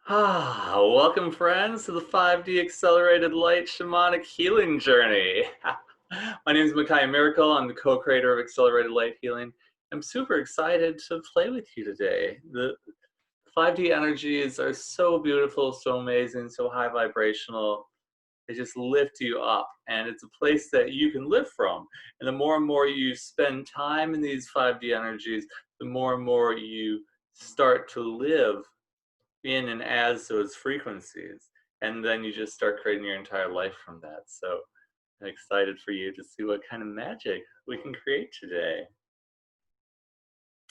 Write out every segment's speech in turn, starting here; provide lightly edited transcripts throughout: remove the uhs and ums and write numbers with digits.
Welcome friends to the 5D Accelerated Light Shamanic Healing Journey. My name is Makai Miracle. I'm the co-creator of Accelerated Light Healing. I'm super excited to play with you today. The 5D energies are so beautiful, so amazing, so high vibrational. They just lift you up, and it's a place that you can live from. And the more and more you spend time in these 5D energies, the more and more you start to live in and as those frequencies, and then you just start creating your entire life from that. So I'm excited for you to see what kind of magic we can create today.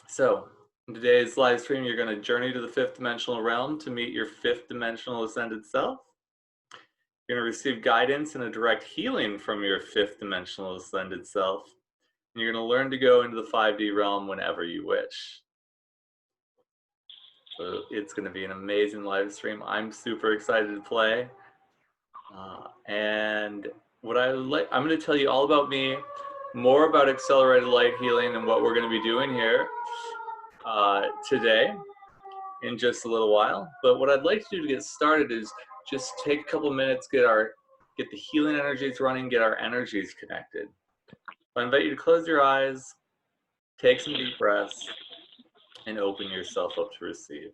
So in today's live stream, you're going to journey to the fifth dimensional realm to meet your fifth dimensional ascended self. You're going to receive guidance and a direct healing from your fifth dimensional ascended self, and you're going to learn to go into the 5D realm whenever you wish. So it's going to be an amazing live stream. I'm super excited to play. And what I'm going to tell you all about me, more about Accelerated Light Healing and what we're going to be doing here today in just a little while. But what I'd like to do to get started is just take a couple minutes, get the healing energies running, get our energies connected. So I invite you to close your eyes, take some deep breaths, and open yourself up to receive.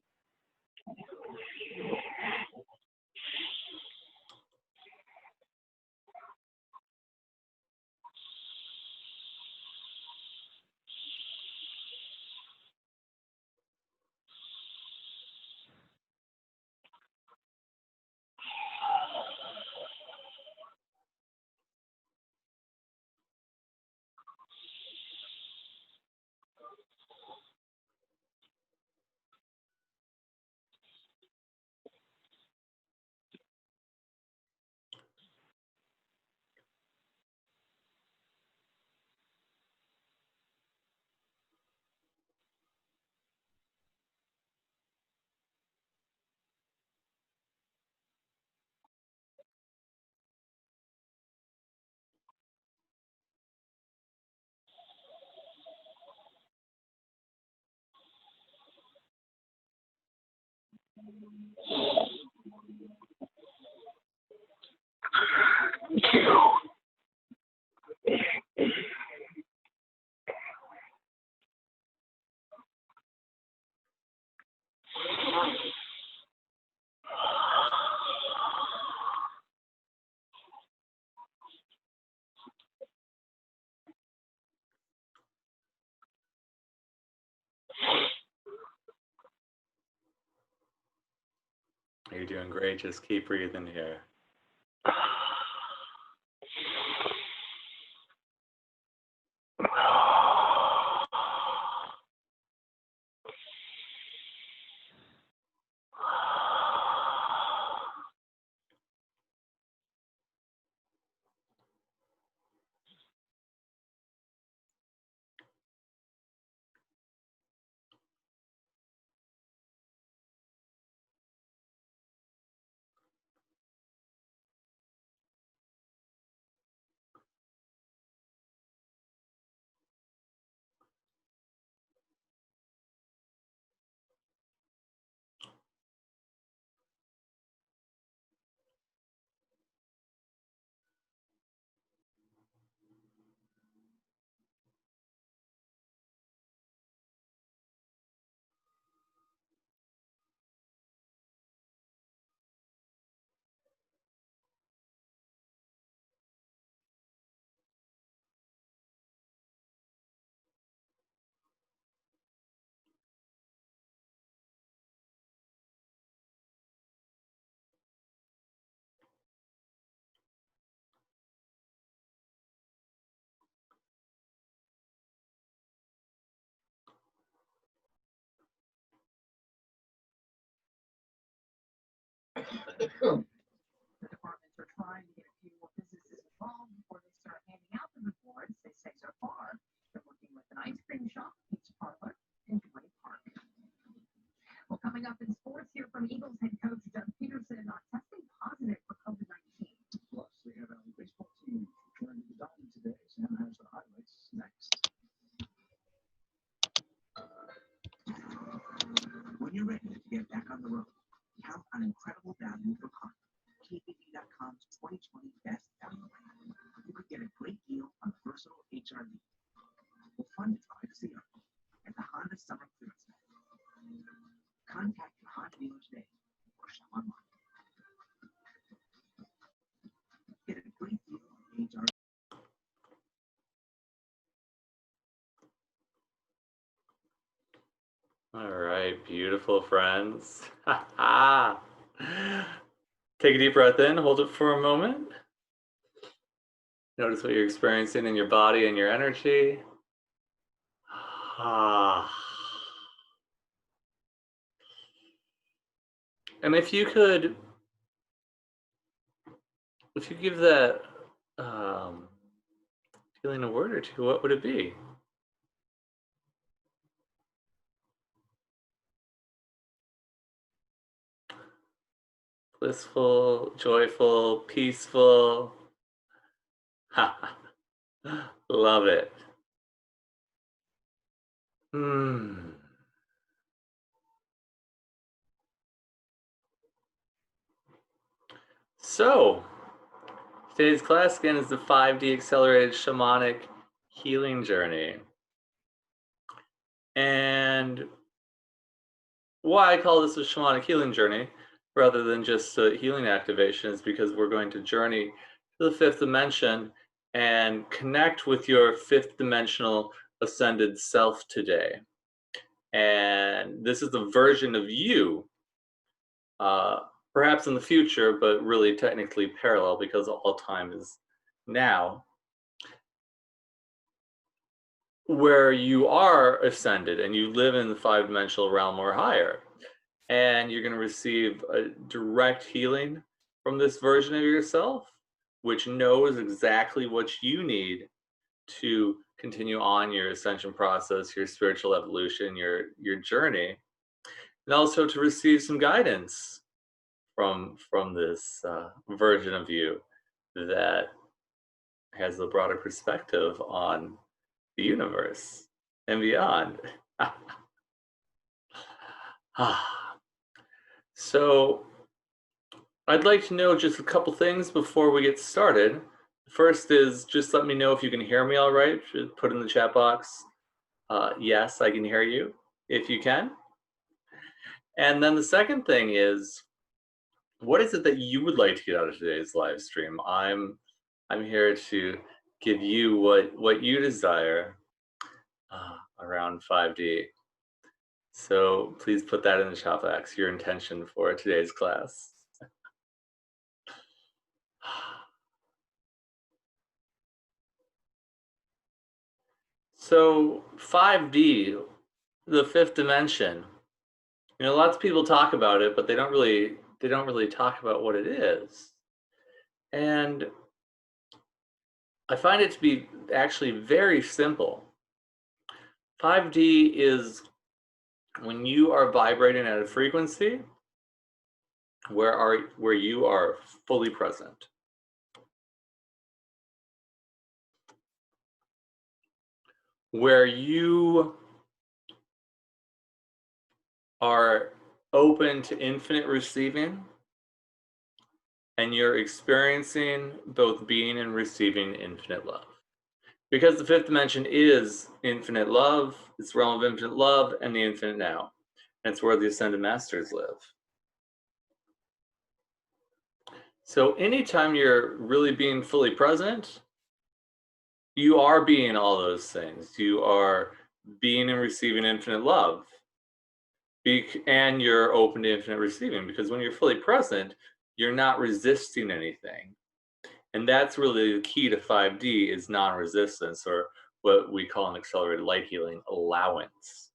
You're doing great. Just keep breathing here. The departments are trying to get a few more businesses involved before they start handing out the rewards they say so far. They're working with an ice cream shop, pizza parlor, and Joy Park. Well, coming up in sports, here from Eagles head coach Doug Peterson not testing positive for COVID-19. Plus, the NFL baseball team returned to the Dome today. Sam has the highlights next. When you're ready to get back on the road, We have an incredible value for Honda. KBB.com's 2020 Best Value. You could get a great deal on versatile HRV. We'll fund it by Zero at the Honda Summer Clearance Sale. Contact your Honda dealer today or shop online. Get a great deal on HRV. All right, beautiful friends. Take a deep breath in, hold it for a moment. Notice what you're experiencing in your body and your energy. And if you give that feeling a word or two, what would it be? Blissful, joyful, peaceful. Love it. So, today's class again is the 5D Accelerated Shamanic Healing Journey. And why I call this a Shamanic Healing Journey rather than just a healing activation is because we're going to journey to the 5th dimension and connect with your 5th dimensional ascended self today. And this is the version of you, perhaps in the future, but really technically parallel because all time is now, where you are ascended and you live in the 5-dimensional realm or higher. And you're going to receive a direct healing from this version of yourself, which knows exactly what you need to continue on your ascension process, your spiritual evolution, your journey, and also to receive some guidance from this version of you that has a broader perspective on the universe and beyond. So I'd like to know just a couple things before we get started. First is just let me know if you can hear me all right. Just put in the chat box, yes, I can hear you, if you can. And then the second thing is, what is it that you would like to get out of today's live stream? I'm here to give you what you desire around 5D. So please put that in the chat box, your intention for today's class. So 5D, the 5th dimension, you know, lots of people talk about it, but they don't really talk about what it is. And I find it to be actually very simple. 5D is when you are vibrating at a frequency where you are fully present. Where you are open to infinite receiving and you're experiencing both being and receiving infinite love. Because the 5th dimension is infinite love, it's the realm of infinite love and the infinite now. And it's where the Ascended Masters live. So anytime you're really being fully present, you are being all those things. You are being and receiving infinite love. And you're open to infinite receiving, because when you're fully present, you're not resisting anything. And that's really the key to 5D is non-resistance, or what we call in accelerated light healing, allowance.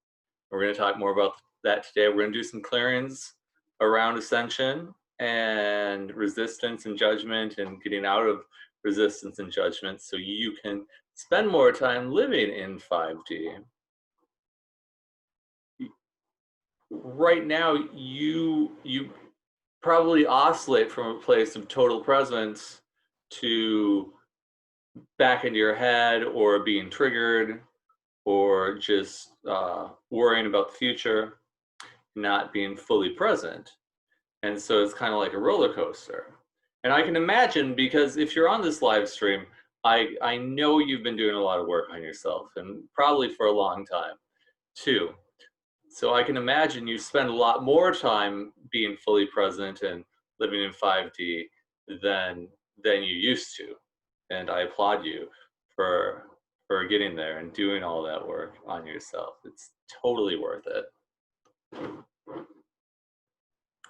We're going to talk more about that today. We're going to do some clearings around ascension and resistance and judgment and getting out of resistance and judgment so you can spend more time living in 5D. Right now, you probably oscillate from a place of total presence to back into your head or being triggered or just worrying about the future, not being fully present. And so it's kind of like a roller coaster. And I can imagine, because if you're on this live stream, I know you've been doing a lot of work on yourself, and probably for a long time too. So I can imagine you spend a lot more time being fully present and living in 5D than you used to. And I applaud you for getting there and doing all that work on yourself. It's totally worth it.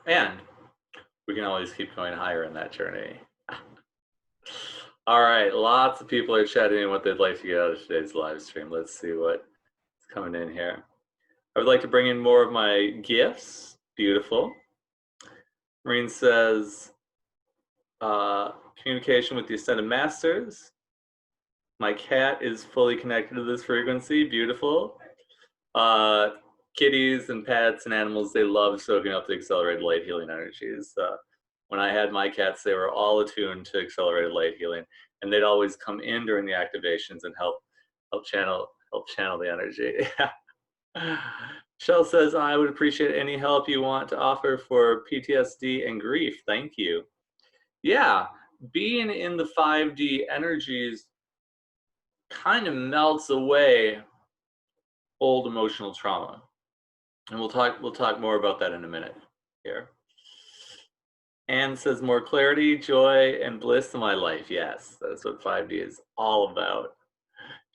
And we can always keep going higher in that journey. All right, lots of people are chatting in what they'd like to get out of today's live stream. Let's see what's coming in here. I would like to bring in more of my gifts. Beautiful. Maureen says, communication with the Ascended Masters. My cat is fully connected to this frequency. Beautiful. Kitties and pets and animals, they love soaking up the accelerated light healing energies. When I had my cats, they were all attuned to accelerated light healing, and they'd always come in during the activations and help channel the energy. Shell says, I would appreciate any help you want to offer for PTSD and grief. Thank you. Yeah, being in the 5D energies kind of melts away old emotional trauma. And we'll talk more about that in a minute here. Anne says, more clarity, joy, and bliss in my life. Yes, that's what 5D is all about.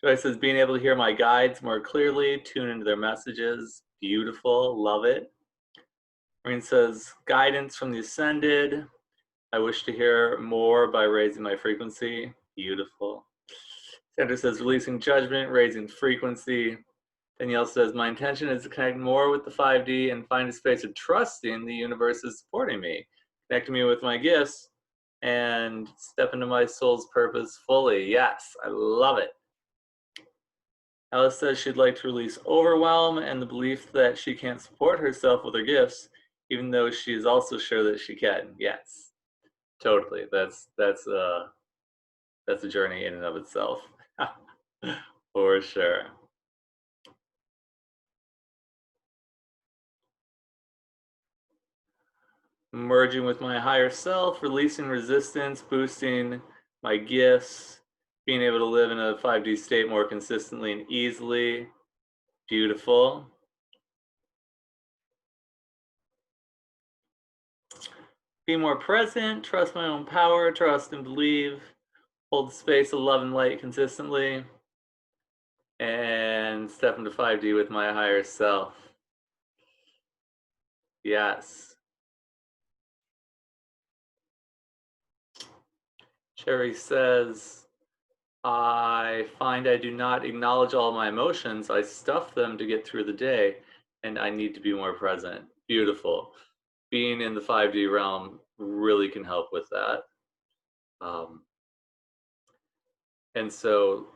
Joy says, being able to hear my guides more clearly, tune into their messages. Beautiful, love it. Maureen says, guidance from the Ascended. I wish to hear more by raising my frequency. Beautiful. Sandra says, releasing judgment, raising frequency. Danielle says, my intention is to connect more with the 5D and find a space of trusting the universe is supporting me, connecting me with my gifts, and step into my soul's purpose fully. Yes, I love it. Alice says she'd like to release overwhelm and the belief that she can't support herself with her gifts, even though she is also sure that she can. Yes, totally. That's a journey in and of itself, for sure. Merging with my higher self, releasing resistance, boosting my gifts, being able to live in a 5D state more consistently and easily. Beautiful. Be more present, trust my own power, trust and believe, hold the space of love and light consistently, and step into 5D with my higher self. Yes. Cherry says, I find I do not acknowledge all my emotions. I stuff them to get through the day, and I need to be more present. Beautiful. Being in the 5D realm really can help with that. And so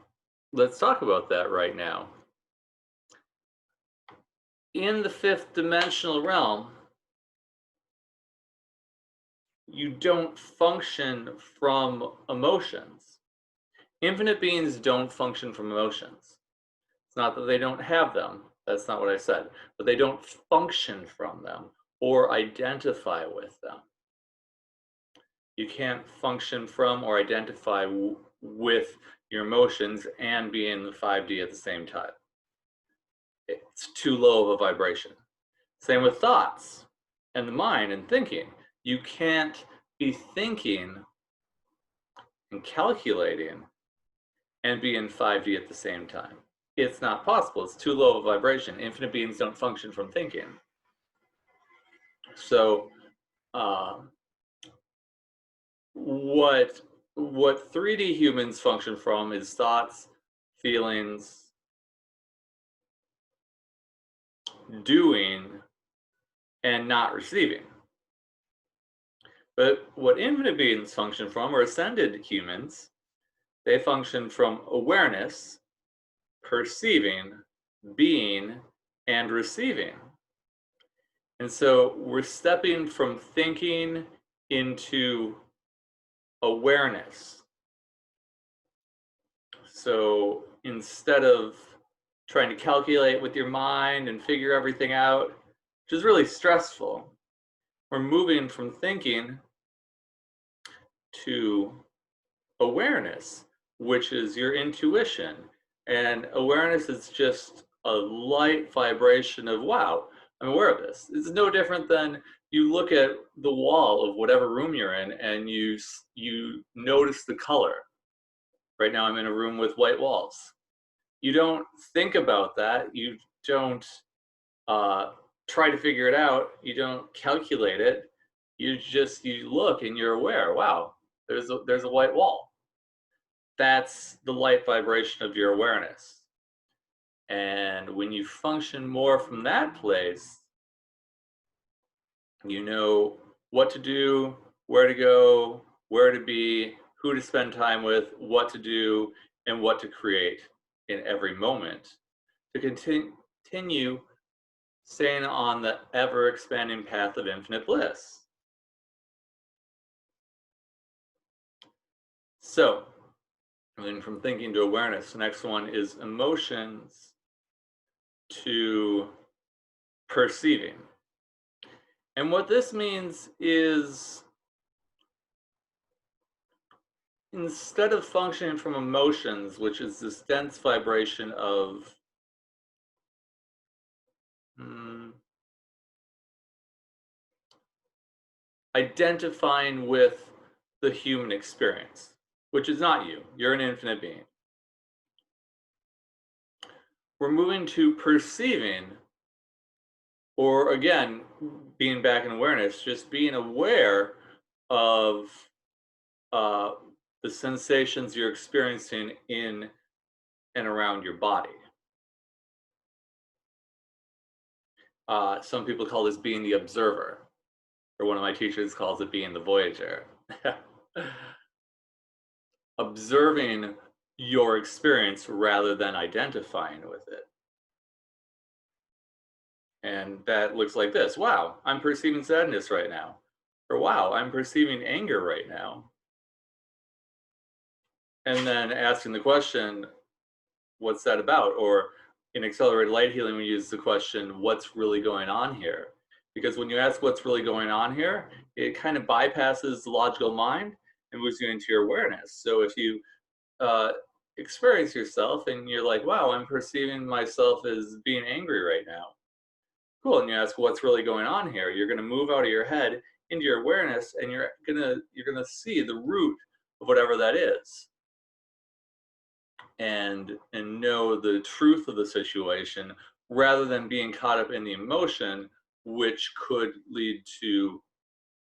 let's talk about that right now. In the 5th dimensional realm, you don't function from emotions. Infinite beings don't function from emotions. It's not that they don't have them. That's not what I said. But they don't function from them or identify with them. You can't function from or identify with your emotions and be in the 5D at the same time. It's too low of a vibration. Same with thoughts and the mind and thinking. You can't be thinking and calculating and be in 5D at the same time. It's not possible. It's too low of a vibration. Infinite beings don't function from thinking. So what 3D humans function from is thoughts, feelings, doing, and not receiving. But what infinite beings function from, or ascended humans, they function from awareness, perceiving, being, and receiving. And so we're stepping from thinking into awareness. So instead of trying to calculate with your mind and figure everything out, which is really stressful, we're moving from thinking to awareness, which is your intuition. And awareness is just a light vibration of, wow, I'm aware of this. It's no different than you look at the wall of whatever room you're in and you notice the color. Right now I'm in a room with white walls. You don't think about that. You don't try to figure it out. You don't calculate it. You look and you're aware, wow, there's a white wall. That's the light vibration of your awareness. And when you function more from that place, you know what to do, where to go, where to be, who to spend time with, what to do, and what to create in every moment to continue staying on the ever-expanding path of infinite bliss. So, moving from thinking to awareness, the next one is emotions to perceiving. And what this means is instead of functioning from emotions, which is this dense vibration of identifying with the human experience, which is not you. You're an infinite being. We're moving to perceiving, or again, being back in awareness, just being aware of the sensations you're experiencing in and around your body. Some people call this being the observer, or one of my teachers calls it being the voyager. Observing your experience rather than identifying with it. And that looks like this. Wow, I'm perceiving sadness right now. Or wow, I'm perceiving anger right now. And then asking the question, what's that about? Or in accelerated light healing, we use the question, what's really going on here? Because when you ask what's really going on here, it kind of bypasses the logical mind and moves you into your awareness. So if you experience yourself and you're like, wow, I'm perceiving myself as being angry right now. Cool. And you ask what's really going on here. You're going to move out of your head into your awareness, and you're gonna see the root of whatever that is, and know the truth of the situation rather than being caught up in the emotion, which could lead to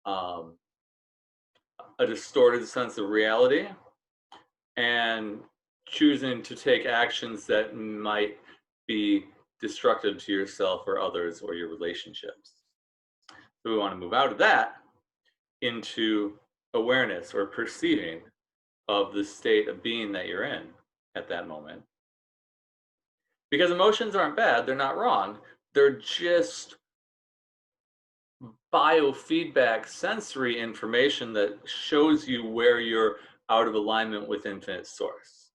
a distorted sense of reality and choosing to take actions that might be destructive to yourself or others or your relationships. So we want to move out of that into awareness or perceiving of the state of being that you're in at that moment. Because emotions aren't bad, they're not wrong. They're just biofeedback sensory information that shows you where you're out of alignment with infinite source.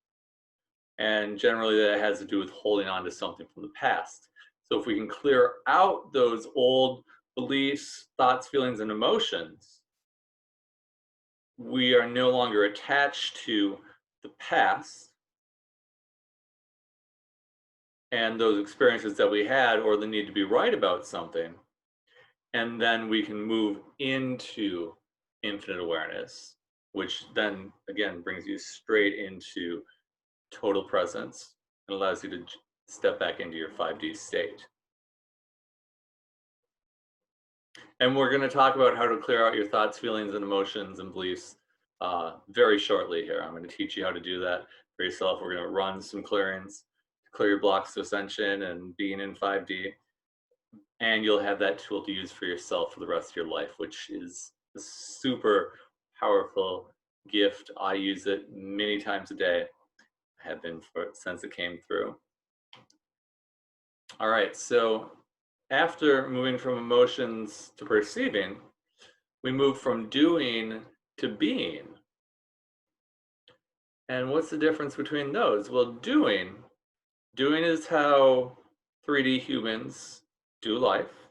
And generally that has to do with holding on to something from the past. So if we can clear out those old beliefs, thoughts, feelings, and emotions, we are no longer attached to the past and those experiences that we had or the need to be right about something. And then we can move into infinite awareness, which then again brings you straight into total presence and allows you to step back into your 5D state. And we're going to talk about how to clear out your thoughts, feelings, and emotions and beliefs very shortly here. I'm going to teach you how to do that for yourself. We're going to run some clearings, clear your blocks to ascension and being in 5D. And you'll have that tool to use for yourself for the rest of your life, which is a super powerful gift. I use it many times a day. I have been since it came through. All right, so after moving from emotions to perceiving, we move from doing to being. And what's the difference between those? Well, doing is how 3D humans do life,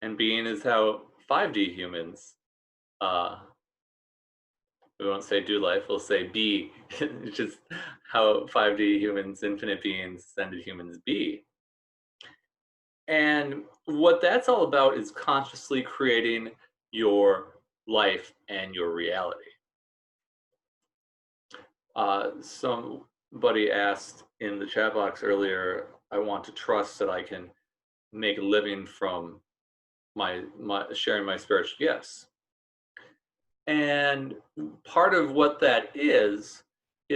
and being is how 5D humans, we won't say do life, we'll say be. It's just how 5D humans, infinite beings, ascended humans be. And what that's all about is consciously creating your life and your reality. Somebody asked in the chat box earlier, I want to trust that I can make a living from my sharing my spiritual gifts. And part of what that is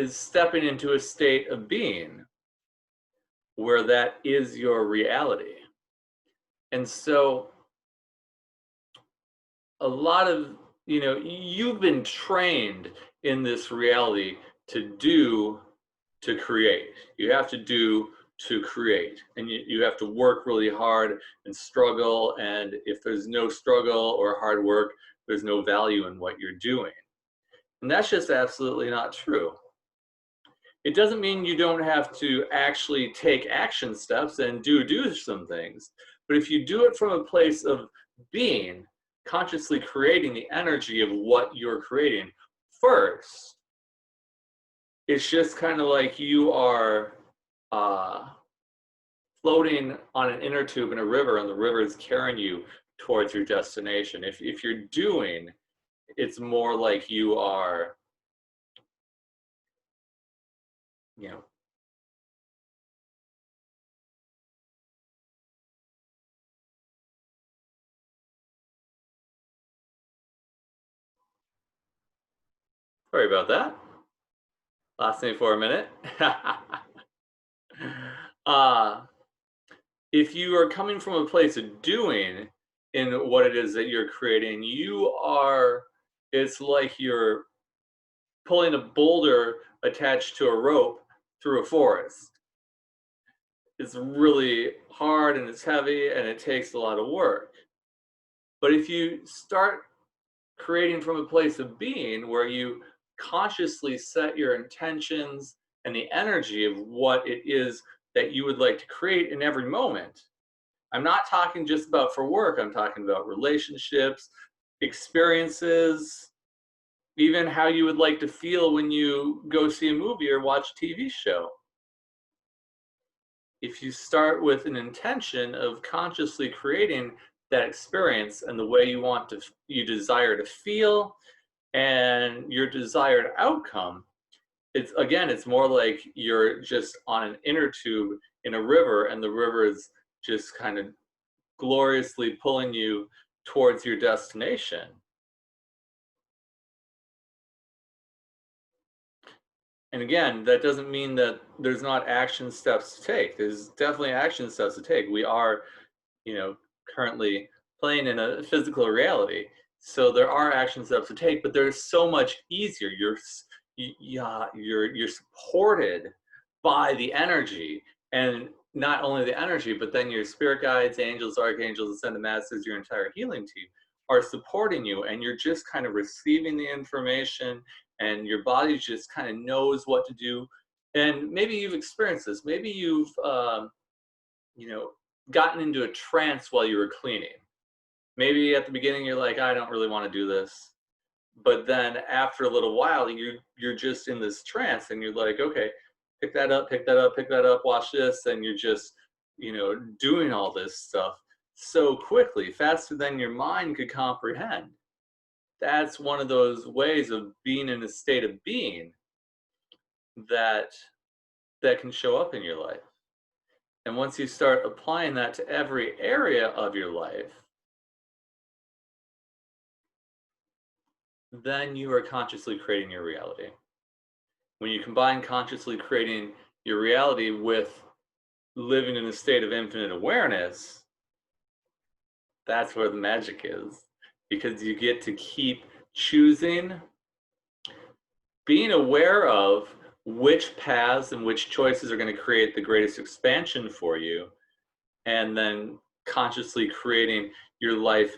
stepping into a state of being where that is your reality. And so a lot of, you've been trained in this reality to create. You have to do to create, and you have to work really hard and struggle, and if there's no struggle or hard work, there's no value in what you're doing. And that's just absolutely not true. It doesn't mean you don't have to actually take action steps and do some things, but if you do it from a place of being, consciously creating the energy of what you're creating first, it's just kind of like you are floating on an inner tube in a river, and the river is carrying you towards your destination. If you're doing, it's more like you are, sorry about that. Lost me for a minute. If you are coming from a place of doing in what it is that you're creating, it's like you're pulling a boulder attached to a rope through a forest. It's really hard and it's heavy and it takes a lot of work. But if you start creating from a place of being where you consciously set your intentions and the energy of what it is that you would like to create in every moment. I'm not talking just about for work, I'm talking about relationships, experiences, even how you would like to feel when you go see a movie or watch a TV show. If you start with an intention of consciously creating that experience and the way you desire to feel and your desired outcome, it's more like you're just on an inner tube in a river, and the river is just kind of gloriously pulling you towards your destination. And again, that doesn't mean that there's not action steps to take. There's definitely action steps to take. We are, currently playing in a physical reality. So there are action steps to take, but they're so much easier. You're supported by the energy, and not only the energy, but then your spirit guides, angels, archangels, ascended masters, your entire healing team are supporting you, and you're just kind of receiving the information, and your body just kind of knows what to do. And maybe you've experienced this. Maybe you've gotten into a trance while you were cleaning. Maybe at the beginning you're like, I don't really want to do this. But then after a little while, you're just in this trance, and you're like, okay, pick that up, pick that up, pick that up, watch this, and you're just, doing all this stuff so quickly, faster than your mind could comprehend. That's one of those ways of being in a state of being that can show up in your life. And once you start applying that to every area of your life, then you are consciously creating your reality. When you combine consciously creating your reality with living in a state of infinite awareness, that's where the magic is, because you get to keep choosing, being aware of which paths and which choices are going to create the greatest expansion for you, and then consciously creating your life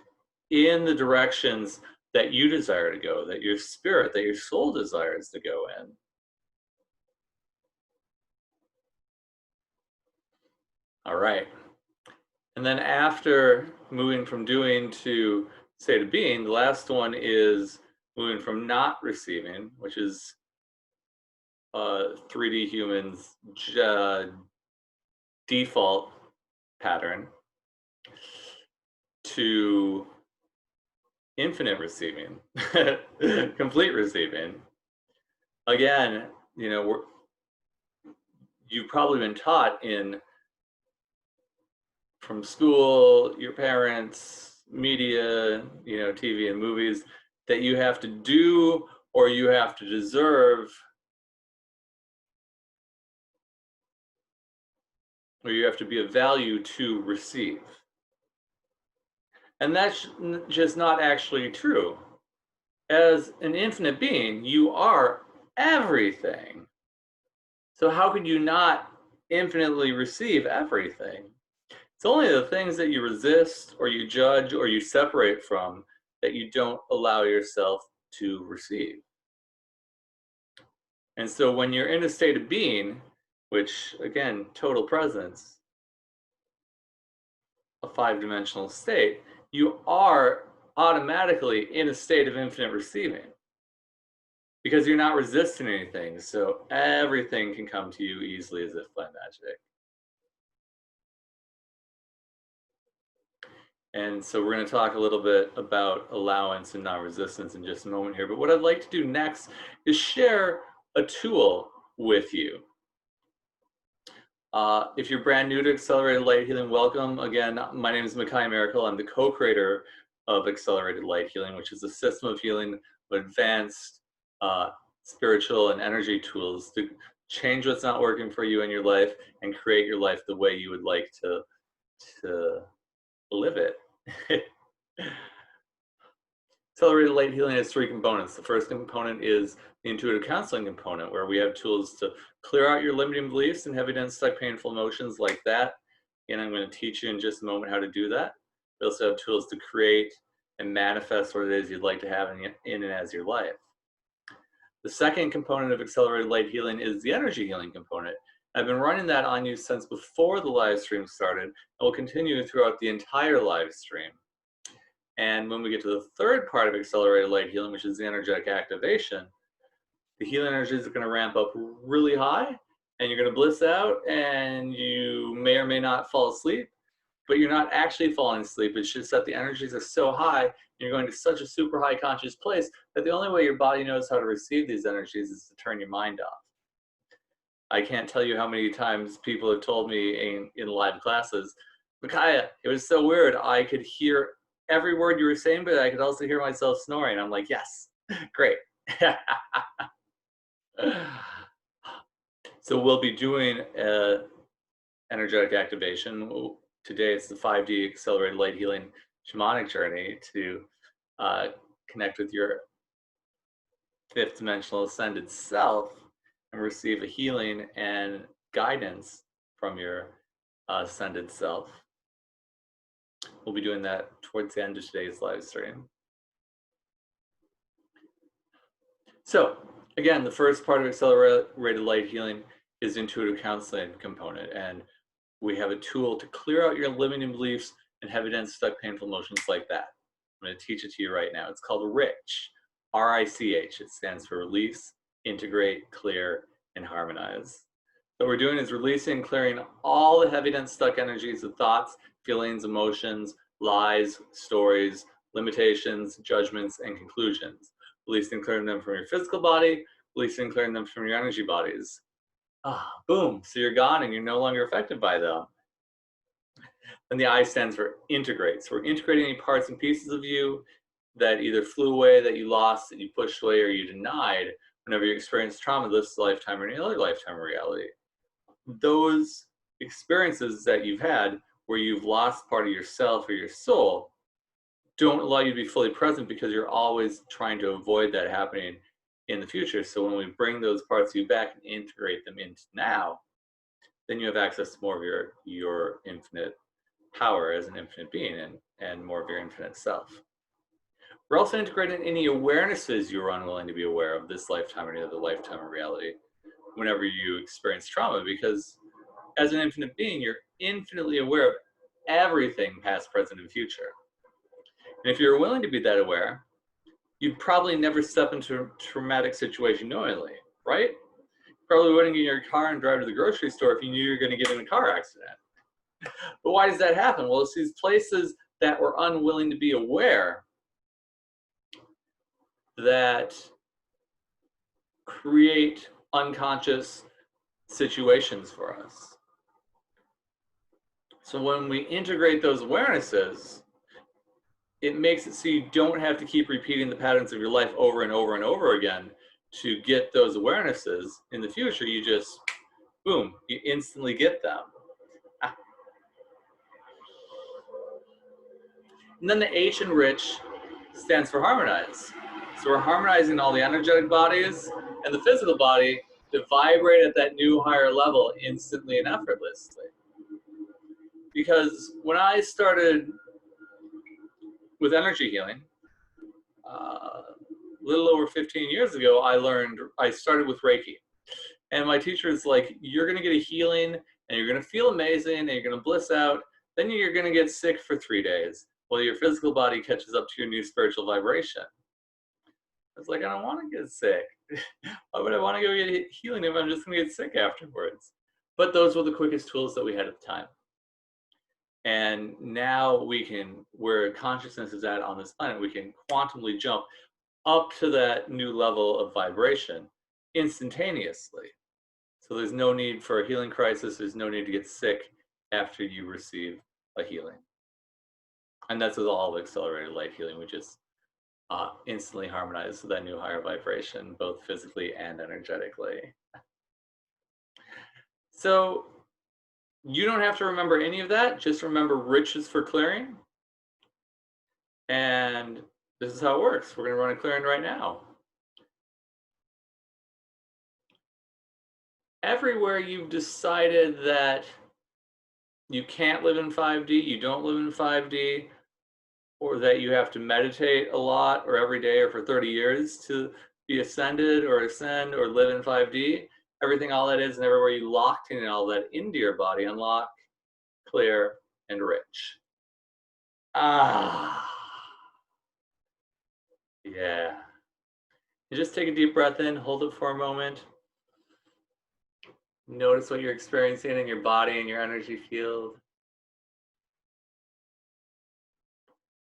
in the directions that you desire to go, that your spirit, that your soul desires to go in. All right. And then after moving from doing to state of being. The last one is moving from not receiving, which is 3D humans' default pattern, to infinite receiving, complete receiving. Again, you know, you've probably been taught from school, your parents, media, you know, TV and movies, that you have to do or you have to deserve or you have to be of value to receive. And that's just not actually true. As an infinite being, you are everything. So how could you not infinitely receive everything? It's only the things that you resist or you judge or you separate from that you don't allow yourself to receive. And so when you're in a state of being, which again, total presence, a 5-dimensional state, you are automatically in a state of infinite receiving because you're not resisting anything. So everything can come to you easily as if by magic. And so we're going to talk a little bit about allowance and non-resistance in just a moment here. But what I'd like to do next is share a tool with you. If you're brand new to Accelerated Light Healing, welcome. Again, my name is Makai Miracle. I'm the co-creator of Accelerated Light Healing, which is a system of healing with advanced spiritual and energy tools to change what's not working for you in your life and create your life the way you would like to live it. Accelerated Light Healing has 3 components. The first component is the intuitive counseling component, where we have tools to clear out your limiting beliefs and heavy, dense, stuck, painful emotions like that. And I'm going to teach you in just a moment how to do that. We also have tools to create and manifest what it is you'd like to have in and as your life. The second component of Accelerated Light Healing is the energy healing component. I've been running that on you since before the live stream started, and will continue throughout the entire live stream. And when we get to the third part of Accelerated Light Healing, which is the energetic activation, the healing energies are going to ramp up really high, and you're going to bliss out, and you may or may not fall asleep, but you're not actually falling asleep. It's just that the energies are so high, and you're going to such a super high conscious place that the only way your body knows how to receive these energies is to turn your mind off. I can't tell you how many times people have told me in live classes, Micaiah, it was so weird. I could hear every word you were saying, but I could also hear myself snoring. I'm like, yes, great. So we'll be doing energetic activation. Today it's the 5D Accelerated Light Healing Shamanic journey to connect with your 5th dimensional ascended self and receive a healing and guidance from your ascended self. We'll be doing that towards the end of today's live stream. So again, the first part of Accelerated Light Healing is the intuitive counseling component, and we have a tool to clear out your limiting beliefs and heavy, dense, stuck, painful emotions like that. I'm going to teach it to you right now. It's called RICH, R-I-C-H. It stands for Release, Integrate, Clear, and Harmonize. What we're doing is releasing and clearing all the heavy, dense, stuck energies of thoughts, feelings, emotions, lies, stories, limitations, judgments, and conclusions. Releasing and clearing them from your physical body, releasing and clearing them from your energy bodies. Boom, so you're gone and you're no longer affected by them. And the I stands for integrate. So we're integrating any parts and pieces of you that either flew away, that you lost, that you pushed away, or you denied whenever you experienced trauma this lifetime or any other lifetime reality. Those experiences that you've had where you've lost part of yourself or your soul don't allow you to be fully present because you're always trying to avoid that happening in the future. So when we bring those parts of you back and integrate them into now, then you have access to more of your infinite power as an infinite being and more of your infinite self. We're also integrating any awarenesses you're unwilling to be aware of this lifetime or any other lifetime of reality whenever you experience trauma, because as an infinite being, you're infinitely aware of everything past, present, and future. And if you're willing to be that aware, you'd probably never step into a traumatic situation knowingly, right? Probably wouldn't get in your car and drive to the grocery store if you knew you were going to get in a car accident. But why does that happen? Well, it's these places that we're unwilling to be aware that create unconscious situations for us. So when we integrate those awarenesses, it makes it so you don't have to keep repeating the patterns of your life over and over and over again to get those awarenesses in the future. You just, boom, you instantly get them. And then the H in rich stands for harmonize. So we're harmonizing all the energetic bodies and the physical body to vibrate at that new higher level instantly and effortlessly. Because when I started with energy healing, a little over 15 years ago, I started with Reiki. And my teacher is like, you're going to get a healing and you're going to feel amazing and you're going to bliss out. Then you're going to get sick for 3 days while your physical body catches up to your new spiritual vibration. I was like, I don't want to get sick. Why would I want to go get healing if I'm just going to get sick afterwards? But those were the quickest tools that we had at the time. And now we can, where consciousness is at on this planet, we can quantumly jump up to that new level of vibration instantaneously. So there's no need for a healing crisis. There's no need to get sick after you receive a healing. And that's with all of accelerated light healing. We just instantly harmonize that new higher vibration, both physically and energetically. So you don't have to remember any of that. Just remember rich is for clearing. And this is how it works. We're going to run a clearing right now. Everywhere you've decided that you can't live in 5D, you don't live in 5D, or that you have to meditate a lot or every day or for 30 years to be ascended or ascend or live in 5D, everything, all that is, and everywhere you locked in all that into your body, unlock, clear, and rich. Yeah. You just take a deep breath in, hold it for a moment. Notice what you're experiencing in your body and your energy field.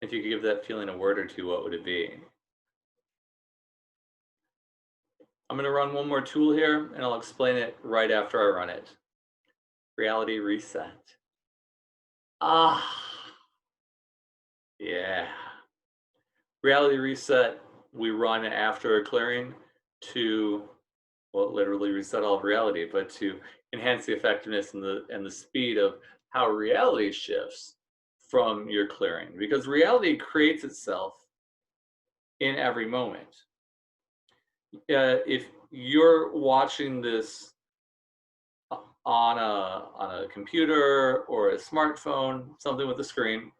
If you could give that feeling a word or two, what would it be? I'm going to run one more tool here, and I'll explain it right after I run it. Reality reset. Yeah. Reality reset, we run after a clearing to, well, literally reset all of reality, but to enhance the effectiveness and the speed of how reality shifts from your clearing, because reality creates itself in every moment. If you're watching this on a computer or a smartphone, something with a screen,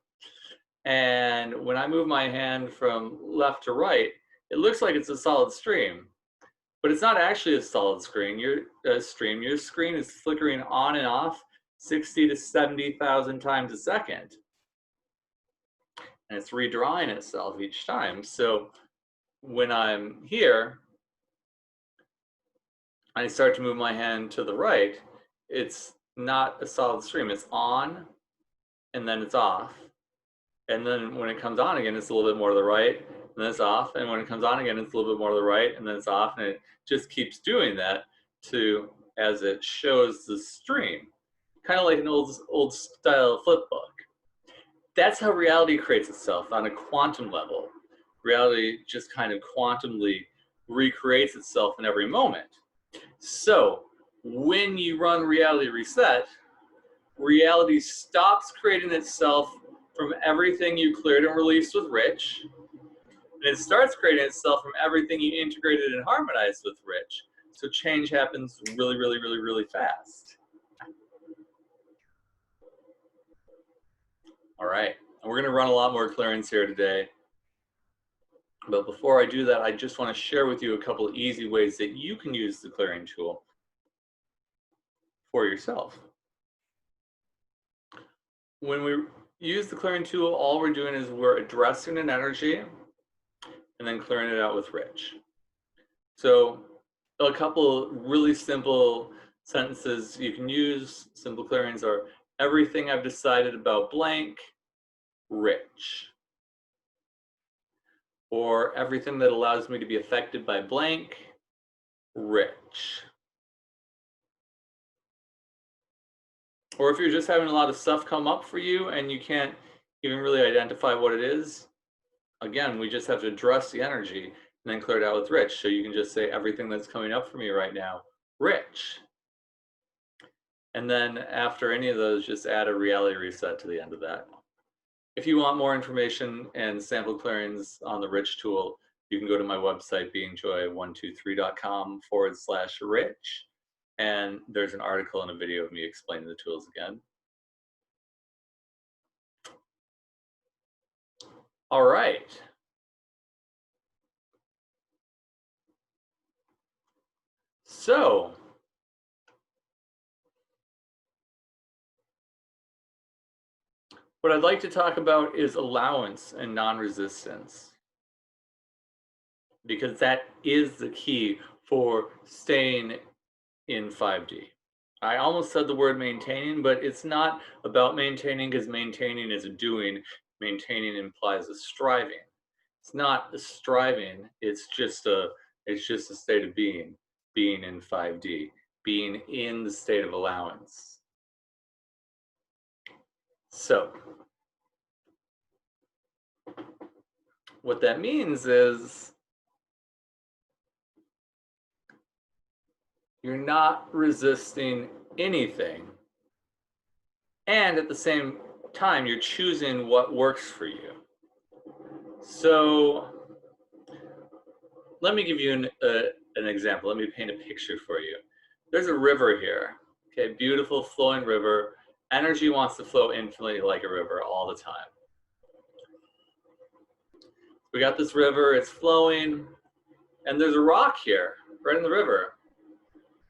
and when I move my hand from left to right, it looks like it's a solid stream, but it's not actually a solid screen. Your screen is flickering on and off 60 to 70,000 times a second. And it's redrawing itself each time. So when I'm here, I start to move my hand to the right, it's not a solid stream. It's on, and then it's off. And then when it comes on again, it's a little bit more to the right, and then it's off. And when it comes on again, it's a little bit more to the right, and then it's off. And it just keeps doing that as it shows the stream, kind of like an old style flip book. That's how reality creates itself on a quantum level. Reality just kind of quantumly recreates itself in every moment. So when you run reality reset, reality stops creating itself from everything you cleared and released with Rich, and it starts creating itself from everything you integrated and harmonized with Rich. So change happens really, really, really, really fast. All right, and we're going to run a lot more clearings here today. But before I do that, I just want to share with you a couple of easy ways that you can use the clearing tool for yourself. When we use the clearing tool, all we're doing is we're addressing an energy and then clearing it out with rich. So a couple really simple sentences you can use, simple clearings are, everything I've decided about blank, rich. Or everything that allows me to be affected by blank, rich. Or if you're just having a lot of stuff come up for you and you can't even really identify what it is, again, we just have to address the energy and then clear it out with rich. So you can just say everything that's coming up for me right now, rich. And then after any of those, just add a reality reset to the end of that. If you want more information and sample clearings on the rich tool, you can go to my website, beingjoy123.com/rich. And there's an article and a video of me explaining the tools again. All right. So, what I'd like to talk about is allowance and non-resistance, because that is the key for staying in 5D. I almost said the word maintaining, but it's not about maintaining, because maintaining is a doing. Maintaining implies a striving. It's not a striving, it's just a state of being in 5D, being in the state of allowance. So what that means is you're not resisting anything, and at the same time you're choosing what works for you. So let me give you an example. Let me paint a picture for you. There's a river here, okay, beautiful flowing river. Energy wants to flow infinitely like a river all the time. We got this river, it's flowing, and there's a rock here, right in the river,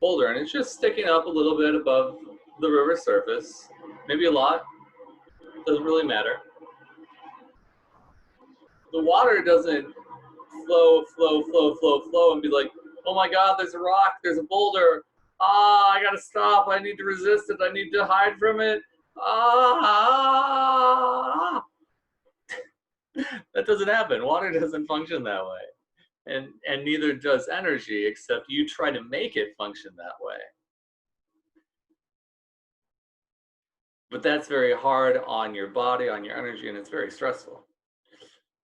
boulder, and it's just sticking up a little bit above the river surface, maybe a lot, doesn't really matter. The water doesn't flow and be like, oh my God, there's a rock, there's a boulder, I gotta stop, I need to resist it, I need to hide from it, That doesn't happen. Water doesn't function that way. And neither does energy, except you try to make it function that way. But that's very hard on your body, on your energy, and it's very stressful.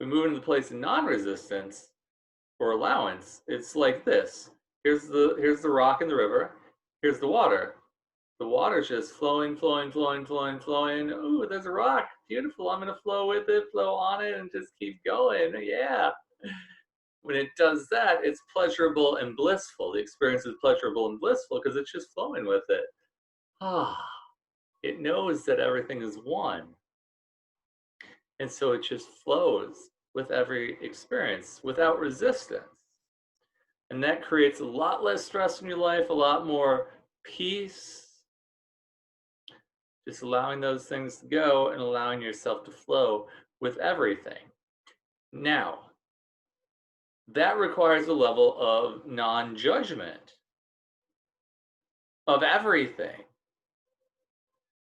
We move into the place of non-resistance or allowance. It's like this. Here's the rock in the river. Here's the water. The water's just flowing. Ooh, there's a rock. Beautiful. I'm going to flow with it, flow on it, and just keep going. Yeah. When it does that, it's pleasurable and blissful. The experience is pleasurable and blissful because it's just flowing with it. It knows that everything is one. And so it just flows with every experience without resistance. And that creates a lot less stress in your life, a lot more peace. Just allowing those things to go and allowing yourself to flow with everything. Now, that requires a level of non-judgment of everything.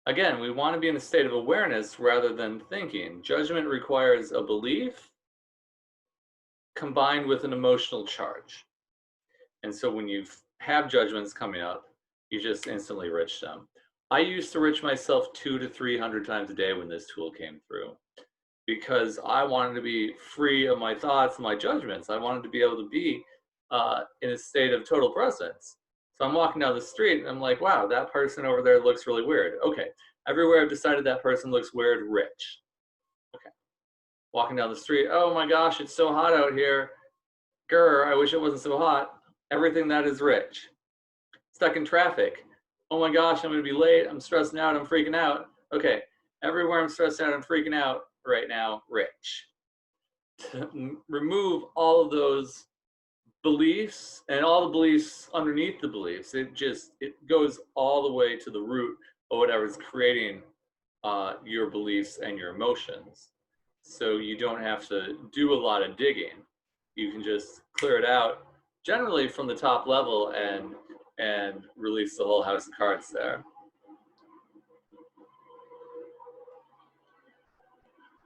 Again, we want to be in a state of awareness rather than thinking. Judgment requires a belief combined with an emotional charge. And so when you have judgments coming up, you just instantly rich them. I used to rich myself 200 to 300 times a day when this tool came through, because I wanted to be free of my thoughts and my judgments. I wanted to be able to be in a state of total presence. So I'm walking down the street and I'm like, wow, that person over there looks really weird. Okay, everywhere I've decided that person looks weird, rich. Okay, walking down the street, oh my gosh, it's so hot out here. Grr, I wish it wasn't so hot. Everything that is rich. Stuck in traffic. Oh my gosh, I'm gonna be late, I'm stressing out, I'm freaking out. Okay, everywhere I'm stressed out, I'm freaking out right now, rich. To remove all of those beliefs and all the beliefs underneath the beliefs, it goes all the way to the root of whatever's creating your beliefs and your emotions. So you don't have to do a lot of digging. You can just clear it out, generally from the top level, and release the whole house of cards there.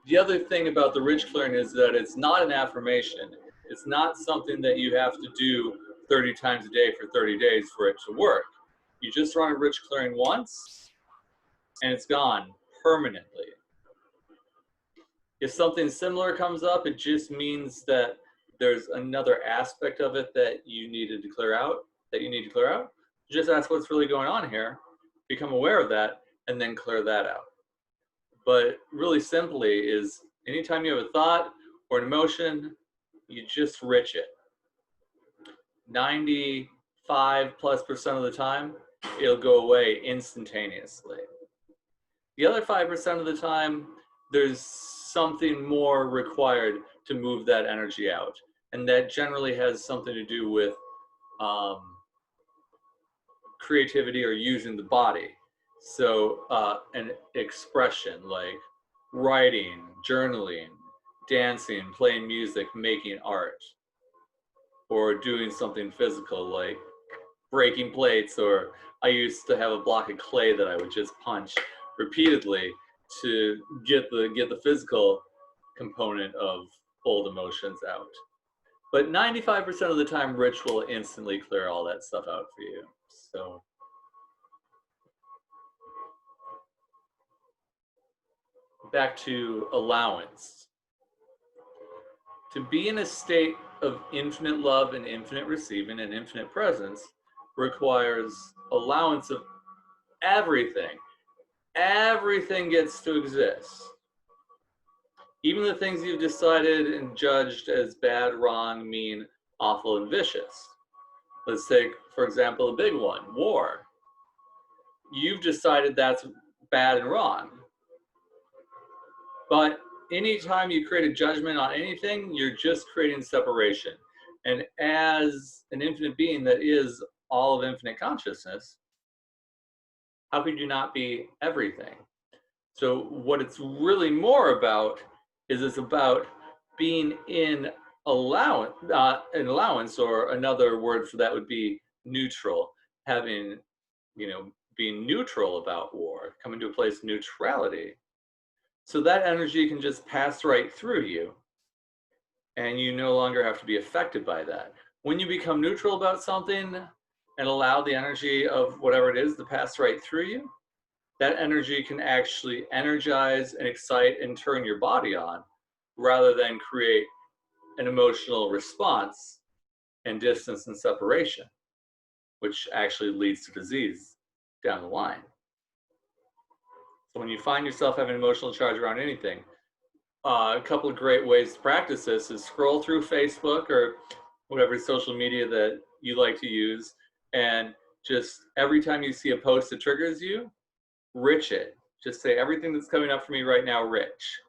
The other thing about the ridge clearing is that it's not an affirmation. It's not something that you have to do 30 times a day for 30 days for it to work. You just run a ridge clearing once, and it's gone permanently. If something similar comes up, it just means that there's another aspect of it that you needed to clear out, Just ask what's really going on here, become aware of that, and then clear that out. But really simply is anytime you have a thought or an emotion, you just rich it. 95+ % of the time, it'll go away instantaneously. The other 5% of the time, there's something more required to move that energy out. And that generally has something to do with creativity or using the body. So an expression like writing, journaling, dancing, playing music, making art, or doing something physical like breaking plates, or I used to have a block of clay that I would just punch repeatedly to get the physical component of old emotions out. But 95% of the time, Rich will instantly clear all that stuff out for you. So back to allowance. To be in a state of infinite love and infinite receiving and infinite presence requires allowance of everything. Everything gets to exist. Even the things you've decided and judged as bad, wrong, mean, awful, and vicious. Let's take, for example, a big one, war. You've decided that's bad and wrong. But anytime you create a judgment on anything, you're just creating separation. And as an infinite being that is all of infinite consciousness, how could you not be everything? So what it's really more about is it's about being in allowance, or another word for that would be neutral, having, being neutral about war, coming to a place of neutrality. So that energy can just pass right through you, and you no longer have to be affected by that. When you become neutral about something and allow the energy of whatever it is to pass right through you, that energy can actually energize and excite and turn your body on, rather than create an emotional response and distance and separation, which actually leads to disease down the line. So when you find yourself having emotional charge around anything, a couple of great ways to practice this is scroll through Facebook or whatever social media that you like to use, and just every time you see a post that triggers you, rich it. Just say, everything that's coming up for me right now, rich.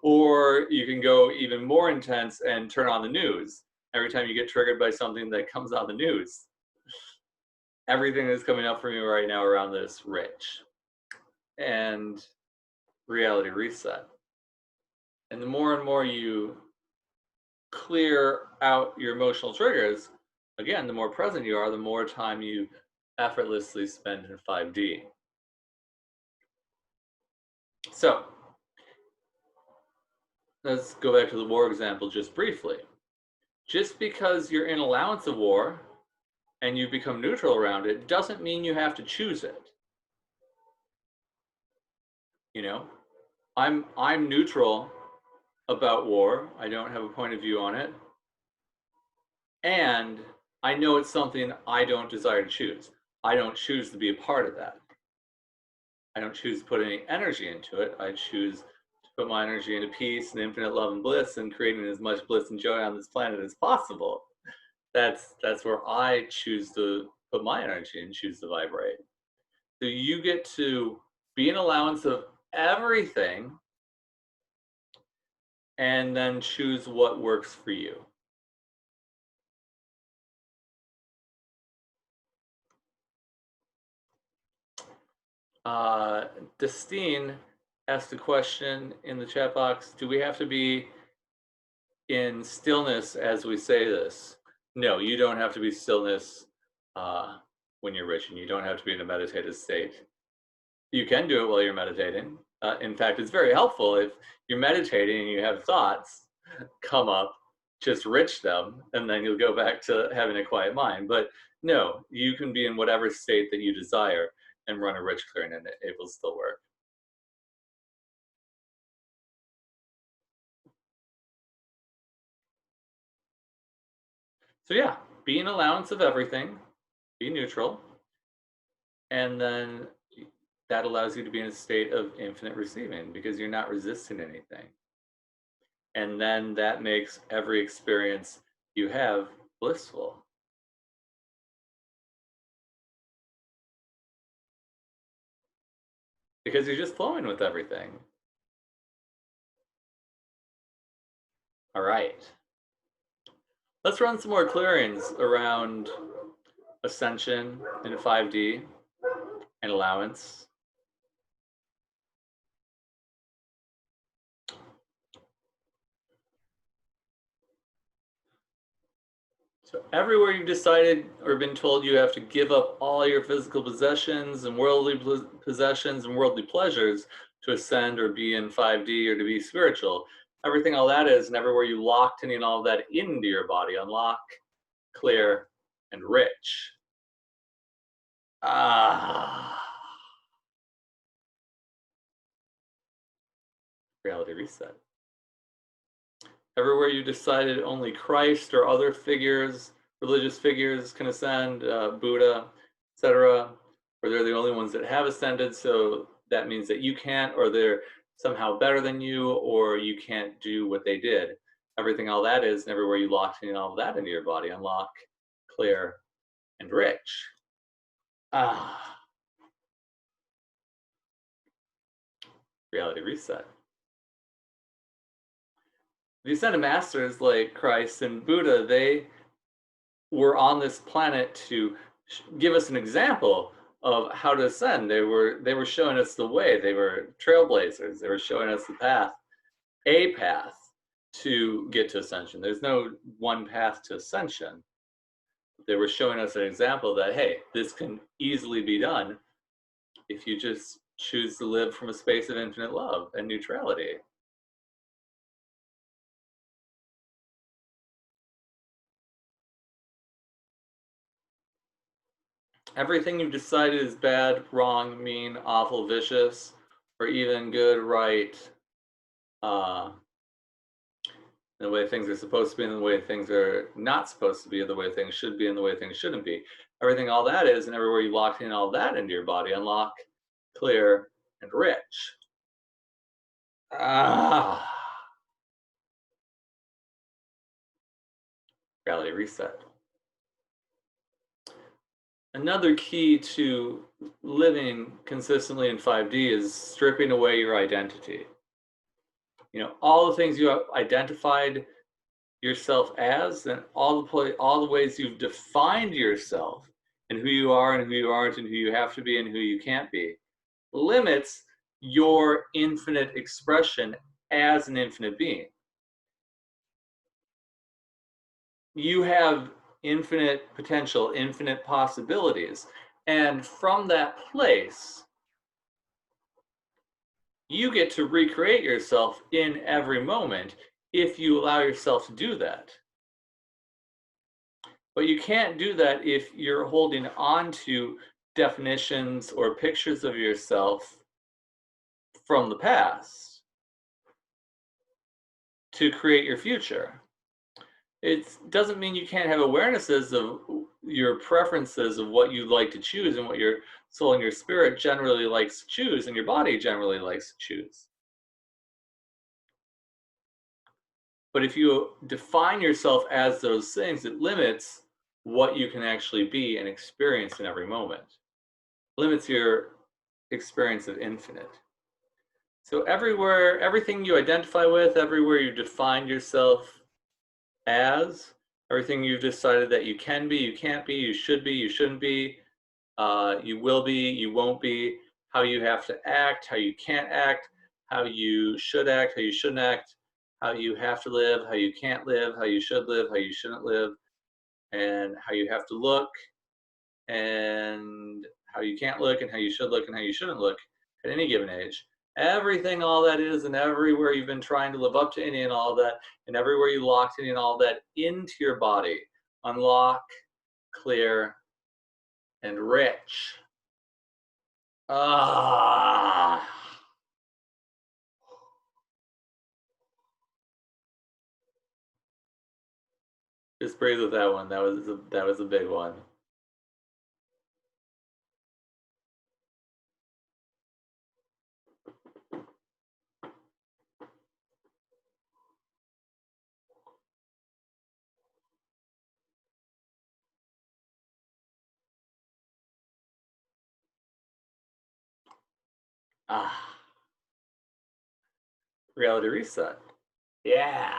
Or you can go even more intense and turn on the news. Every time you get triggered by something that comes on the news, everything that's coming up for me right now around this, rich. And reality reset. And the more and more you clear out your emotional triggers, again, the more present you are, the more time you effortlessly spend in 5D. So let's go back to the war example just briefly. Just because you're in allowance of war and you become neutral around it doesn't mean you have to choose it. I'm neutral about war. I don't have a point of view on it. And I know it's something I don't desire to choose. I don't choose to be a part of that. I don't choose to put any energy into it. I choose to put my energy into peace and infinite love and bliss, and creating as much bliss and joy on this planet as possible. That's where I choose to put my energy and choose to vibrate. So you get to be an allowance of everything and then choose what works for you. Destine asked a question in the chat box. Do we have to be in stillness as we say this? No, you don't have to be stillness when you're rich, and you don't have to be in a meditative state. You can do it while you're meditating. In fact, it's very helpful if you're meditating and you have thoughts come up, just rich them, and then you'll go back to having a quiet mind. But no, you can be in whatever state that you desire and run a rich clearing, and it will still work. So yeah, be an allowance of everything, be neutral, and then that allows you to be in a state of infinite receiving because you're not resisting anything. And then that makes every experience you have blissful. Because you're just flowing with everything. All right. Let's run some more clearings around ascension in 5D and allowance. So everywhere you've decided or been told you have to give up all your physical possessions and worldly possessions and worldly pleasures to ascend or be in 5D or to be spiritual, everything all that is, and everywhere you locked in all that into your body, unlock, clear, and rich. Reality reset. Everywhere you decided only Christ or other figures, religious figures can ascend, Buddha, etc., or they're the only ones that have ascended, so that means that you can't, or they're somehow better than you, or you can't do what they did. Everything all that is, and everywhere you locked in all of that into your body, unlock, clear, and rich. Reality reset. The ascended masters like Christ and Buddha, they were on this planet to give us an example of how to ascend. They were showing us the way. They were trailblazers. They were showing us the path, a path to get to ascension. There's no one path to ascension. They were showing us an example that, hey, this can easily be done if you just choose to live from a space of infinite love and neutrality. Everything you've decided is bad, wrong, mean, awful, vicious, or even good, right, the way things are supposed to be, and the way things are not supposed to be, and the way things should be, and the way things shouldn't be. Everything all that is, and everywhere you locked in all that into your body, unlock, clear, and rich. Reality reset. Another key to living consistently in 5D is stripping away your identity. You know, all the things you have identified yourself as, and all the ways you've defined yourself and who you are and who you aren't and who you have to be and who you can't be, limits your infinite expression as an infinite being. You have infinite potential, infinite possibilities, and from that place, you get to recreate yourself in every moment if you allow yourself to do that. But you can't do that if you're holding on to definitions or pictures of yourself from the past to create your future. It doesn't mean you can't have awarenesses of your preferences of what you'd like to choose and what your soul and your spirit generally likes to choose and your body generally likes to choose. But if you define yourself as those things, it limits what you can actually be and experience in every moment. It limits your experience of infinite. So everywhere, everything you identify with, everywhere you define yourself as, everything you've decided that you can be, you can't be, you should be, you shouldn't be, you will be, you won't be, how you have to act, how you can't act, how you should act, how you shouldn't act, how you have to live, how you can't live, how you should live, how you shouldn't live, and how you have to look, and how you can't look, and how you should look, and how you shouldn't look at any given age. Everything, all that is, and everywhere you've been trying to live up to any and all that, and everywhere you locked any and all that into your body. Unlock, clear, and rich. Ah. Just breathe with that one. That was a big one. Ah. Reality reset. Yeah.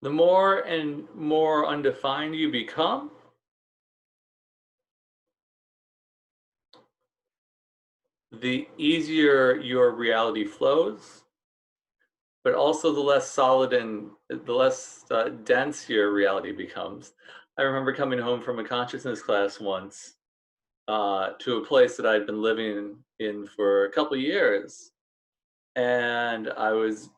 The more and more undefined you become, the easier your reality flows, but also the less solid and the less dense your reality becomes. I remember coming home from a consciousness class once to a place that I'd been living in for a couple of years. And I was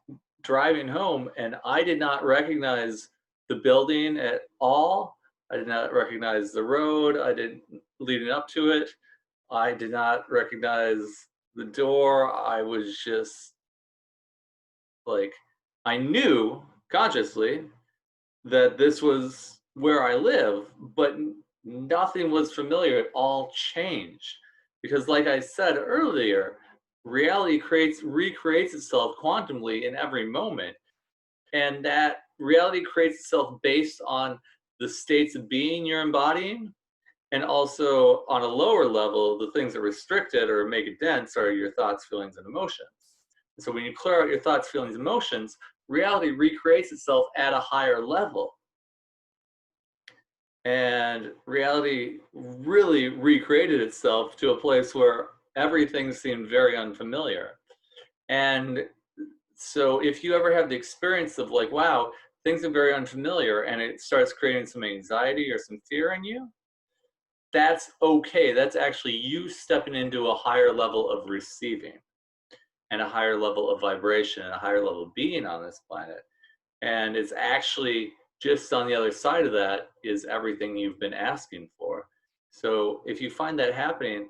driving home and I did not recognize the building at all. I did not recognize the road. I didn't leading up to it. I did not recognize the door. I was just like, I knew consciously that this was where I live, but nothing was familiar. It all changed. Because like I said earlier, reality recreates itself quantumly in every moment. And that reality creates itself based on the states of being you're embodying. And also on a lower level, the things that restrict it or make it dense are your thoughts, feelings, and emotions. And so when you clear out your thoughts, feelings, emotions, reality recreates itself at a higher level. And reality really recreated itself to a place where everything seemed very unfamiliar. And so if you ever have the experience of like, wow, things are very unfamiliar, and it starts creating some anxiety or some fear in you, that's okay. That's actually you stepping into a higher level of receiving and a higher level of vibration and a higher level of being on this planet. And it's actually just on the other side of that is everything you've been asking for. So if you find that happening,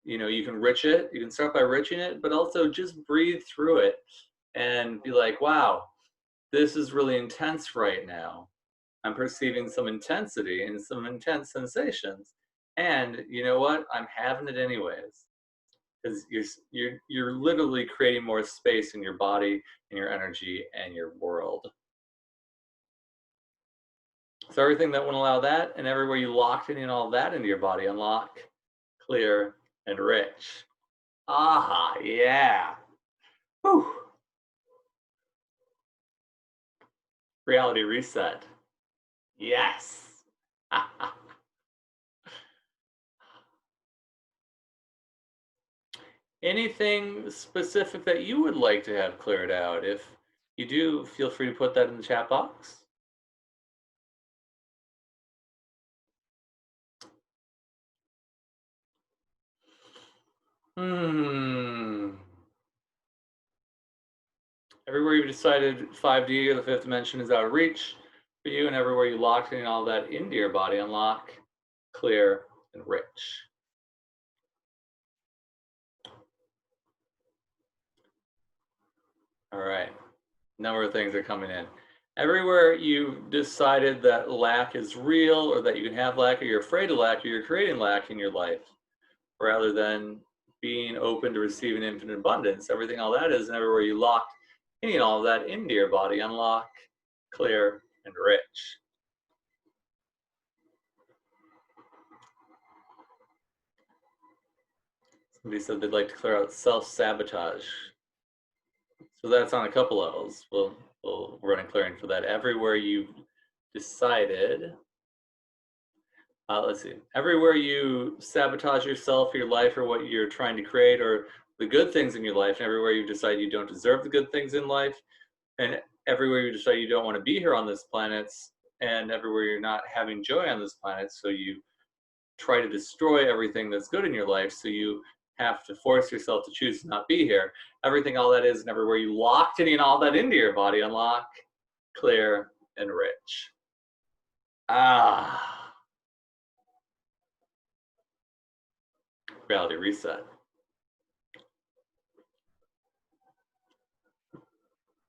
you can rich it. You can start by riching it, but also just breathe through it and be like, wow, this is really intense right now. I'm perceiving some intensity and some intense sensations. And you know what? I'm having it anyways. Because you're literally creating more space in your body and your energy and your world. So everything that wouldn't allow that, and everywhere you locked in all that into your body, unlock, clear, and rich. Aha, yeah. Whew. Reality reset. Yes. Anything specific that you would like to have cleared out? If you do, feel free to put that in the chat box. Everywhere you've decided 5D or the fifth dimension is out of reach for you, and everywhere you locked in all that into your body, unlock, clear, and rich. All right, number of things are coming in. Everywhere you decided that lack is real, or that you can have lack, or you're afraid of lack, or you're creating lack in your life, rather than being open to receiving infinite abundance, everything all that is, and everywhere you locked any all of that into your body, unlock, clear, and rich. Somebody said they'd like to clear out self-sabotage. So that's on a couple levels. We'll run a clearing for that. Everywhere you've decided Let's see. Everywhere you sabotage yourself, your life, or what you're trying to create, or the good things in your life, and everywhere you decide you don't deserve the good things in life, and everywhere you decide you don't want to be here on this planet, and everywhere you're not having joy on this planet, so you try to destroy everything that's good in your life, so you have to force yourself to choose to not be here. Everything, all that is, and everywhere you locked any and all that into your body, unlock, clear, and rich. Reality reset.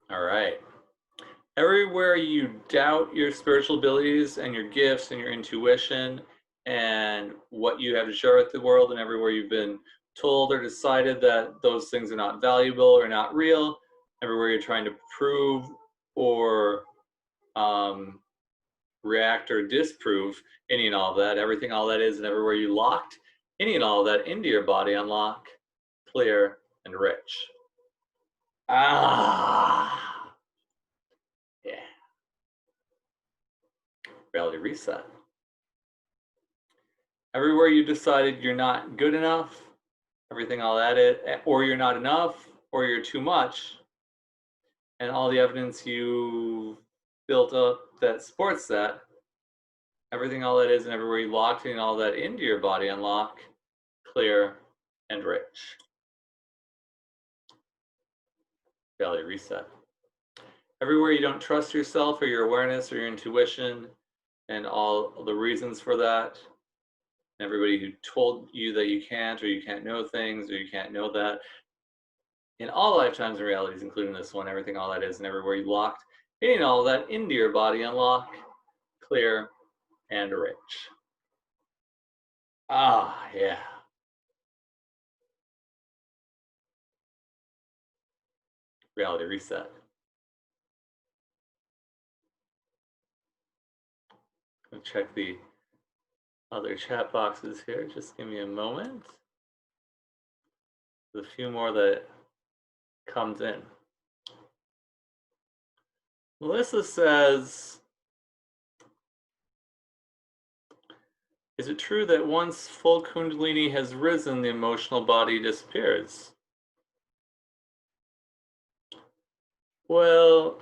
All right. Everywhere you doubt your spiritual abilities and your gifts and your intuition and what you have to share with the world, and everywhere you've been told or decided that those things are not valuable or not real, everywhere you're trying to prove or react or disprove any and all that, everything, all that is, and everywhere you locked any and all that into your body, unlock, clear, and rich. Yeah. Reality reset. Everywhere you decided you're not good enough, everything, all that is, or you're not enough, or you're too much, and all the evidence you built up that supports that, everything, all that is, and everywhere you locked in all that into your body, unlock, clear, and rich. Reality reset. Everywhere you don't trust yourself or your awareness or your intuition and all the reasons for that, and everybody who told you that you can't or you can't know things or you can't know that, in all lifetimes and realities, including this one, everything, all that is, and everywhere you locked in all that into your body, unlock, clear, and rich. Yeah. Reality reset. I'll check the other chat boxes here. Just give me a moment. There's a few more that comes in. Melissa says, is it true that once full Kundalini has risen, the emotional body disappears? Well,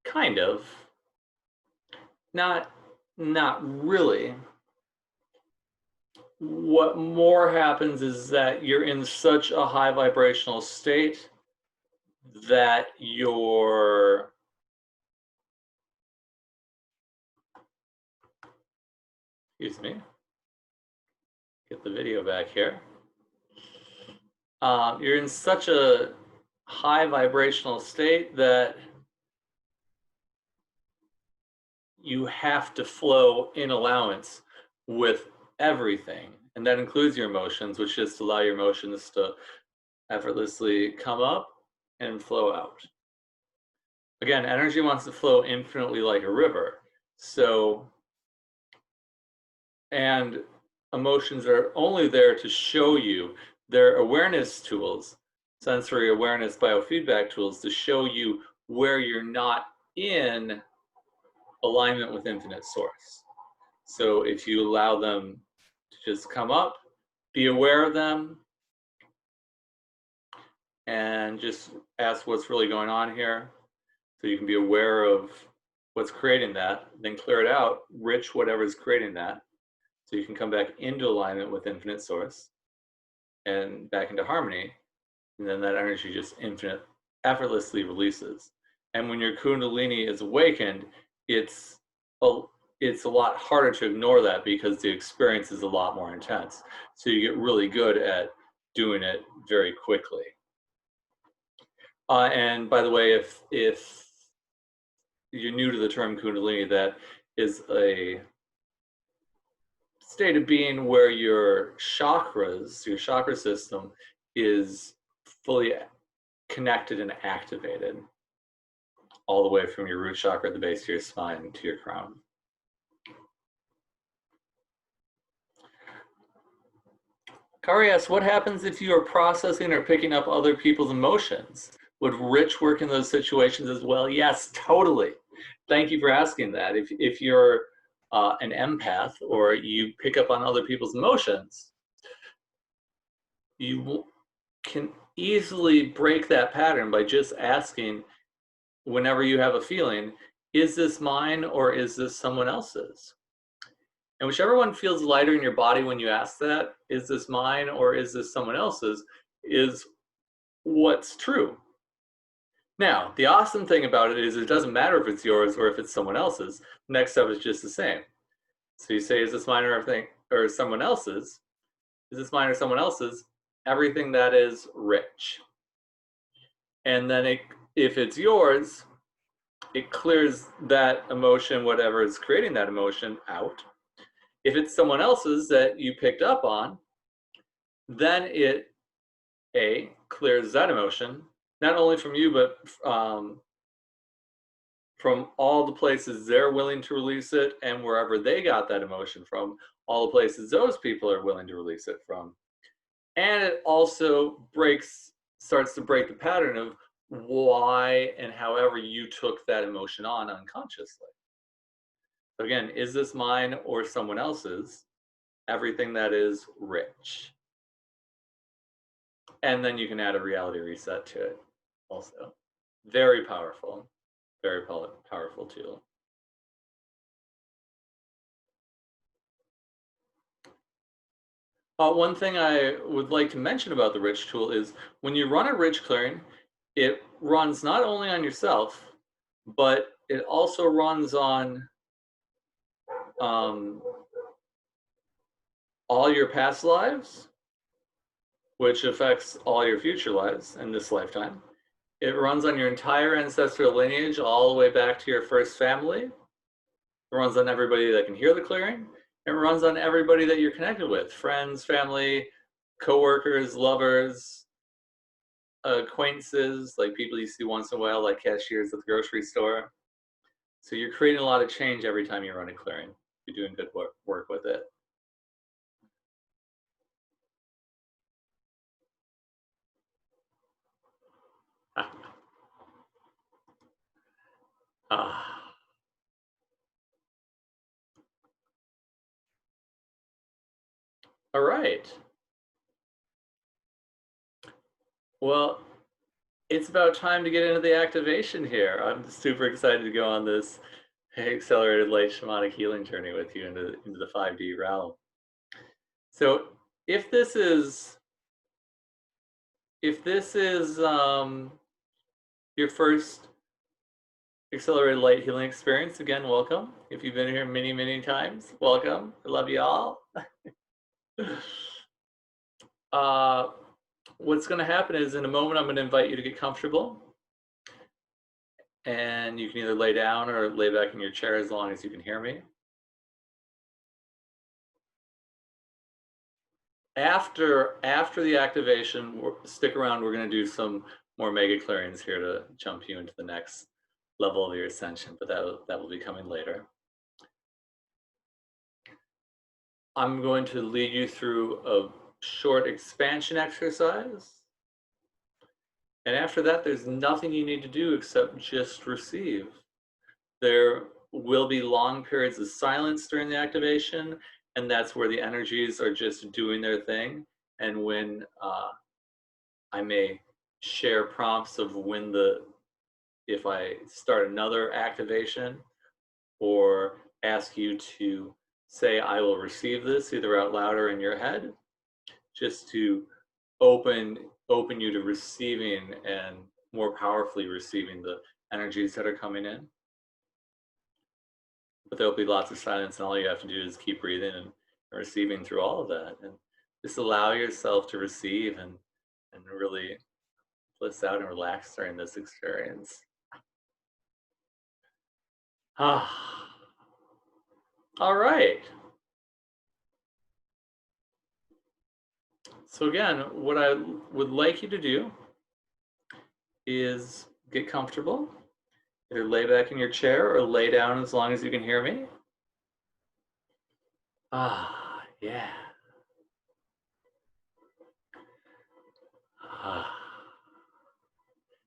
kind of. Not really. What more happens is that you're in such a high vibrational state that your excuse me, get the video back here. You're in such a high vibrational state that you have to flow in allowance with everything, and that includes your emotions, which is to allow your emotions to effortlessly come up and flow out. Again, energy wants to flow infinitely like a river. So, and emotions are only there to show you. They're awareness tools, sensory awareness biofeedback tools, to show you where you're not in alignment with infinite source. So if you allow them to just come up, be aware of them, and just ask what's really going on here, so you can be aware of what's creating that, then clear it out, rich whatever's creating that, so you can come back into alignment with infinite source and back into harmony, and then that energy just effortlessly releases. And when your Kundalini is awakened, it's a lot harder to ignore that because the experience is a lot more intense. So you get really good at doing it very quickly. And by the way, if you're new to the term Kundalini, that is a state of being where your chakras, your chakra system, is fully connected and activated all the way from your root chakra at the base of your spine to your crown. Kari asks, what happens if you are processing or picking up other people's emotions? Would rich work in those situations as well? Yes, totally. Thank you for asking that. If you're an empath or you pick up on other people's emotions, you can easily break that pattern by just asking, whenever you have a feeling, is this mine or is this someone else's? And whichever one feels lighter in your body when you ask that, is this mine or is this someone else's, is what's true. Now, the awesome thing about it is it doesn't matter if it's yours or if it's someone else's. Next step is just the same. So you say, is this mine or someone else's? Is this mine or someone else's? Everything that is rich. And then if it's yours, it clears that emotion, whatever is creating that emotion, out. If it's someone else's that you picked up on, then it clears that emotion, not only from you, but from all the places they're willing to release it, and wherever they got that emotion from, all the places those people are willing to release it from. And it also starts to break the pattern of why and however you took that emotion on unconsciously. So again, is this mine or someone else's? Everything that is rich. And then you can add a reality reset to it also. Very powerful, very powerful tool. One thing I would like to mention about the Rich tool is when you run a Rich clearing, it runs not only on yourself, but it also runs on all your past lives, which affects all your future lives in this lifetime. It runs on your entire ancestral lineage all the way back to your first family. It runs on everybody that can hear the clearing. It runs on everybody that you're connected with, friends, family, coworkers, lovers, acquaintances, like people you see once in a while, like cashiers at the grocery store. So you're creating a lot of change every time you run a clearing. You're doing good work with it. All right. Well, it's about time to get into the activation here. I'm super excited to go on this accelerated light shamanic healing journey with you into the 5D realm. So if this is your first accelerated light healing experience, again, welcome. If you've been here many times, welcome. I love you all. What's going to happen is in a moment I'm going to invite you to get comfortable, and you can either lay down or lay back in your chair as long as you can hear me. After the activation, stick around. We're going to do some more mega clearings here to jump you into the next level of your ascension, but that will be coming later. I'm going to lead you through a short expansion exercise. And after that, there's nothing you need to do except just receive. There will be long periods of silence during the activation, and that's where the energies are just doing their thing. And when I may share prompts of if I start another activation, or ask you to say, I will receive this, either out loud or in your head, just to open you to receiving and more powerfully receiving the energies that are coming in. But there'll be lots of silence, and all you have to do is keep breathing and receiving through all of that, and just allow yourself to receive and really bliss out and relax during this experience. All right. So again, what I would like you to do is get comfortable. Either lay back in your chair or lay down as long as you can hear me. Yeah.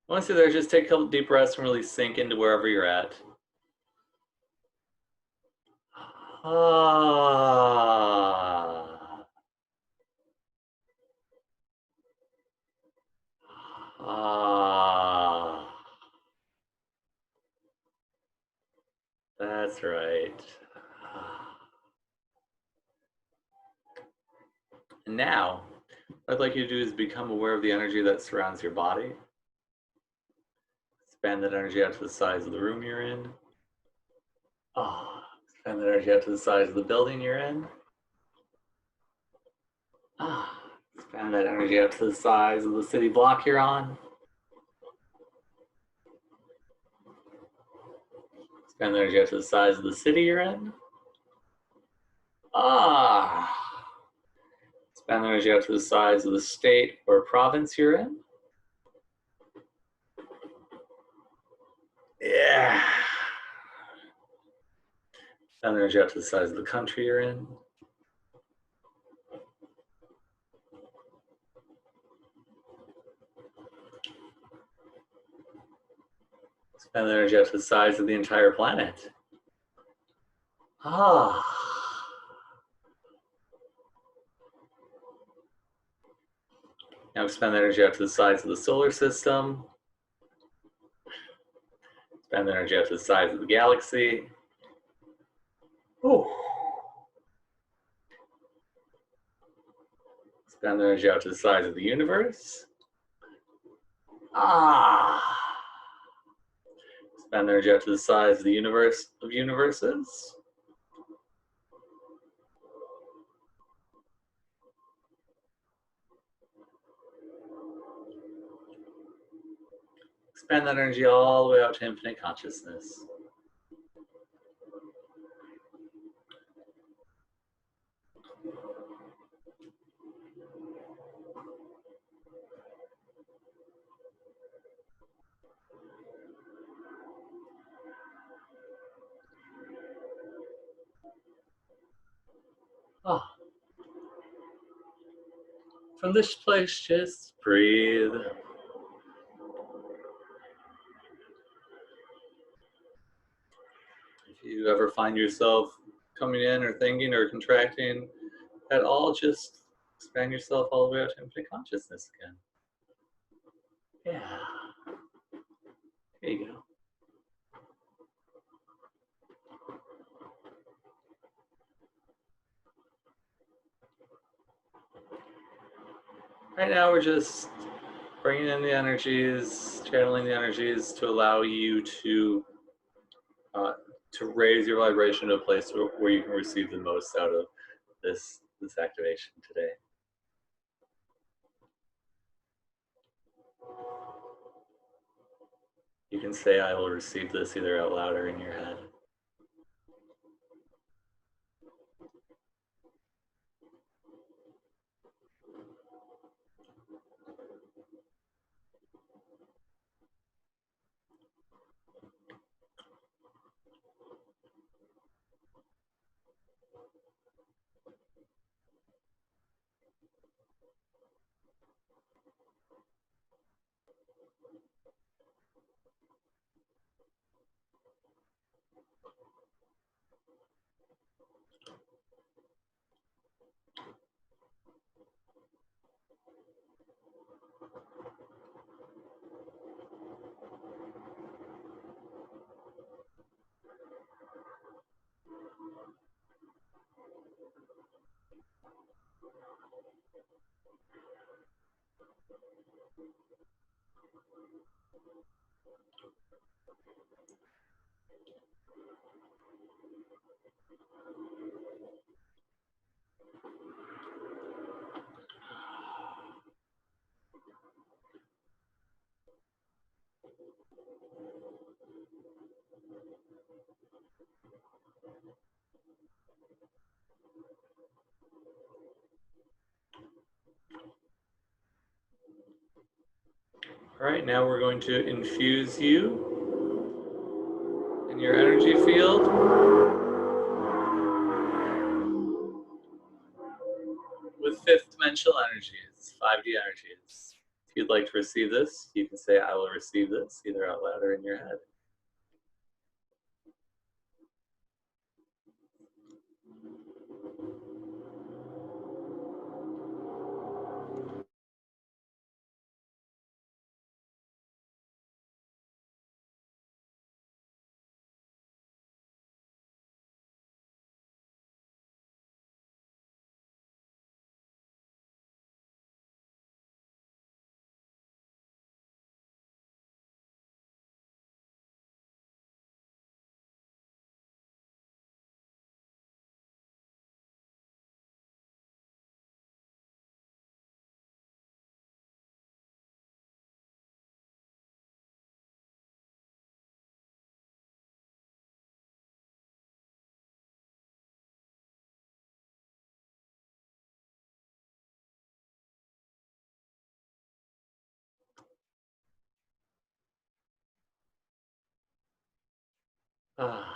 Once you're there, just take a couple deep breaths and really sink into wherever you're at. Ah. Ah. That's right. And now, what I'd like you to do is become aware of the energy that surrounds your body. Expand that energy out to the size of the room you're in. Ah, expand that energy out to the size of the building you're in. Ah, expand that energy out to the size of the city block you're on. Expand that energy out to the size of the city you're in. Ah, expand that energy out to the size of the state or province you're in. Yeah. Expand that energy out to the size of the country you're in. Expand that energy out to the size of the entire planet. Ah. Now expand that energy out to the size of the solar system. Expand that energy out to the size of the galaxy. Ooh. Expand that energy out to the size of the universe. Ah. Expand that energy out to the size of the universe of universes. Expand that energy all the way out to infinite consciousness. Ah. From this place, just breathe. If you ever find yourself coming in or thinking or contracting at all, just expand yourself all the way out to infinite consciousness again. Yeah. There you go. Right now, we're just bringing in the energies, channeling the energies to allow you to raise your vibration to a place where you can receive the most out of this activation today. You can say, I will receive this either out loud or in your head. All right, now we're going to infuse you in your energy field. With fifth dimensional energies, 5D energies. If you'd like to receive this, you can say, I will receive this, either out loud or in your head. Ah.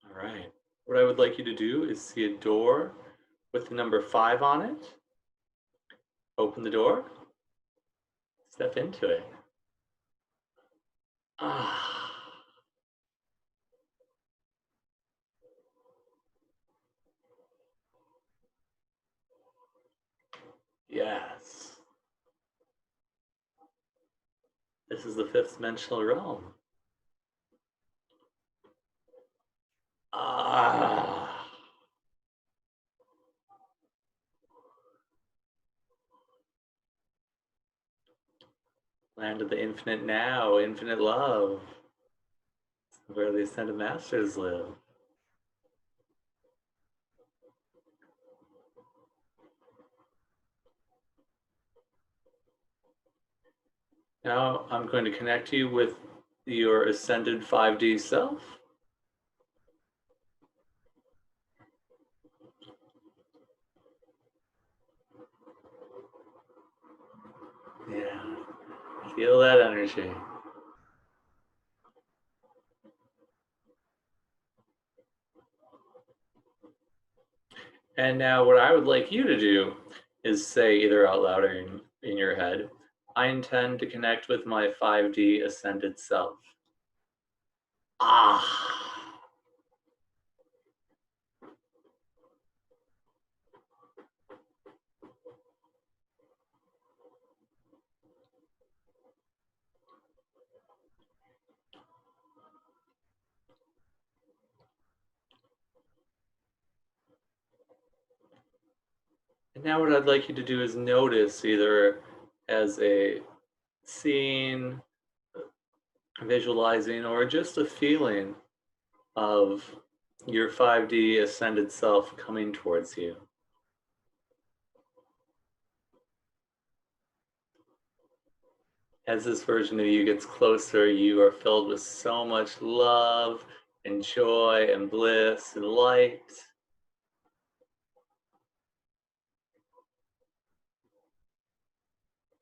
All right. What I would like you to do is see a door with the number 5 on it. Open the door. Step into it. Ah. Yes. This is the 5th dimensional realm. Ah. Land of the infinite now, infinite love, where the ascended masters live. Now I'm going to connect you with your ascended 5D self. Yeah, feel that energy. And now what I would like you to do is say either out loud or in your head, I intend to connect with my 5D ascended self. Ah. And now what I'd like you to do is notice either as a scene, visualizing, or just a feeling of your 5D ascended self coming towards you. As this version of you gets closer, you are filled with so much love and joy and bliss and light.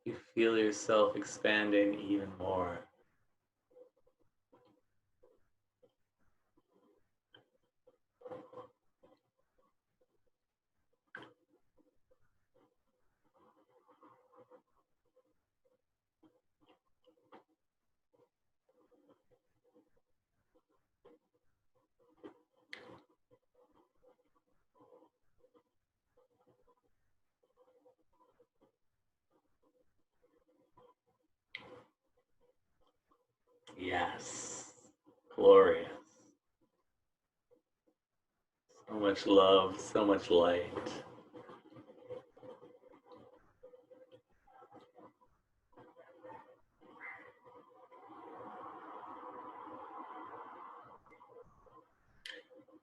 You feel yourself expanding even more. Yes, glorious. So much love, so much light.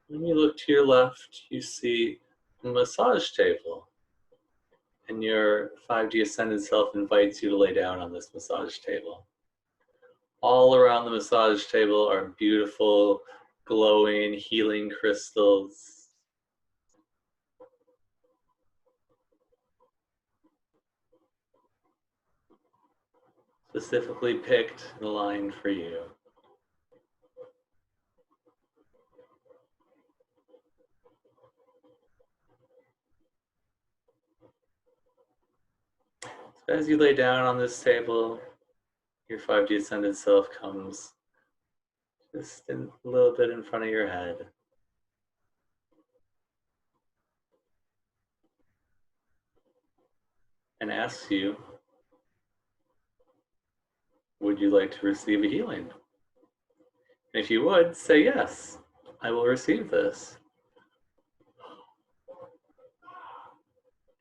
When you look to your left, you see a massage table. And your 5D ascended self invites you to lay down on this massage table. All around the massage table are beautiful, glowing, healing crystals. Specifically picked and aligned for you. So as you lay down on this table, your 5D ascended self comes just a little bit in front of your head. And asks you, would you like to receive a healing? And if you would, say yes, I will receive this.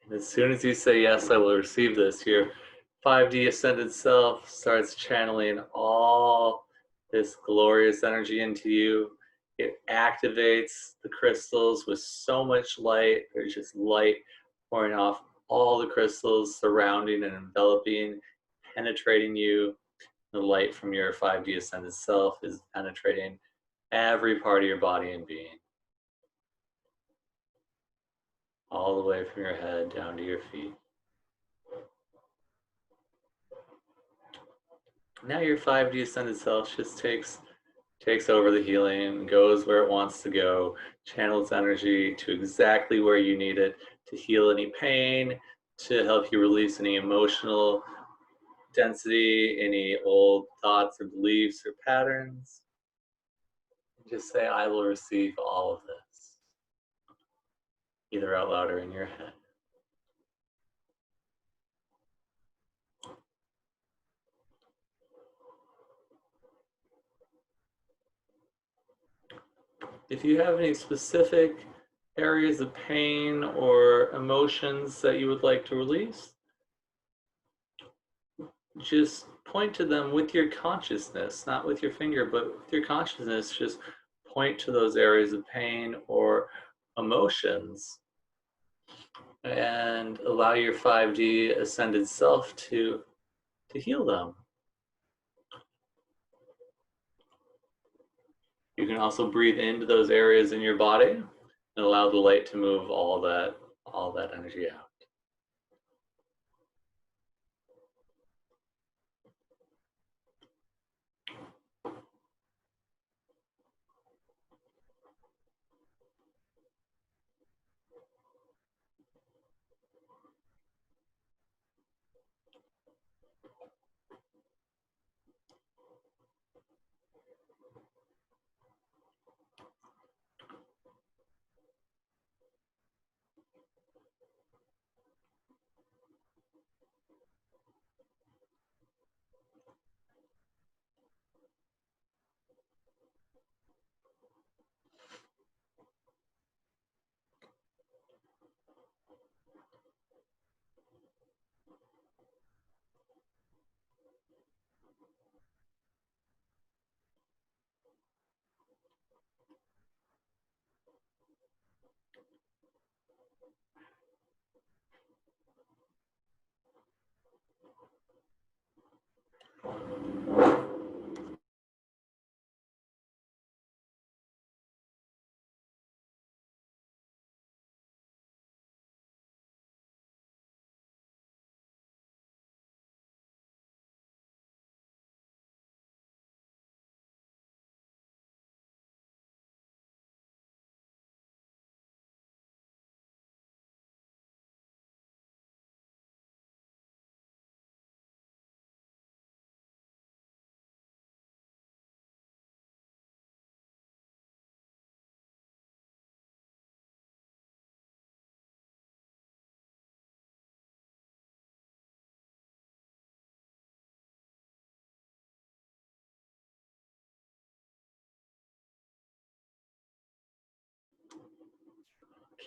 And as soon as you say yes, I will receive this, your 5D ascended self starts channeling all this glorious energy into you. It activates the crystals with so much light. There's just light pouring off all the crystals, surrounding and enveloping, penetrating you. The light from your 5D ascended self is penetrating every part of your body and being, all the way from your head down to your feet. Now your 5D ascended self just takes over the healing, goes where it wants to go, channels energy to exactly where you need it to heal any pain, to help you release any emotional density, any old thoughts or beliefs or patterns. Just say, I will receive all of this, either out loud or in your head. If you have any specific areas of pain or emotions that you would like to release, just point to them with your consciousness, not with your finger, but with your consciousness. Just point to those areas of pain or emotions and allow your 5D ascended self to heal them. You can also breathe into those areas in your body and allow the light to move all that energy out.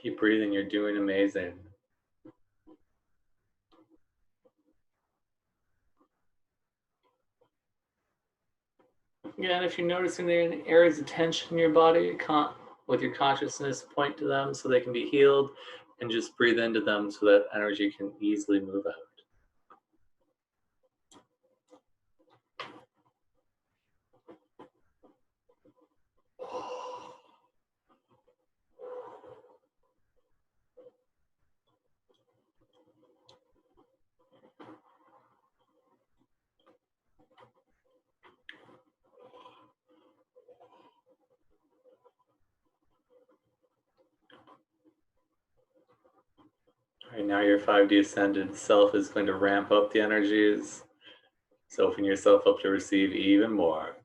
Keep breathing, you're doing amazing. Again, if you're noticing there are areas of tension in your body, with your consciousness, point to them so they can be healed, and just breathe into them so that energy can easily move out. All right, now your 5D ascended self is going to ramp up the energies, so open yourself up to receive even more.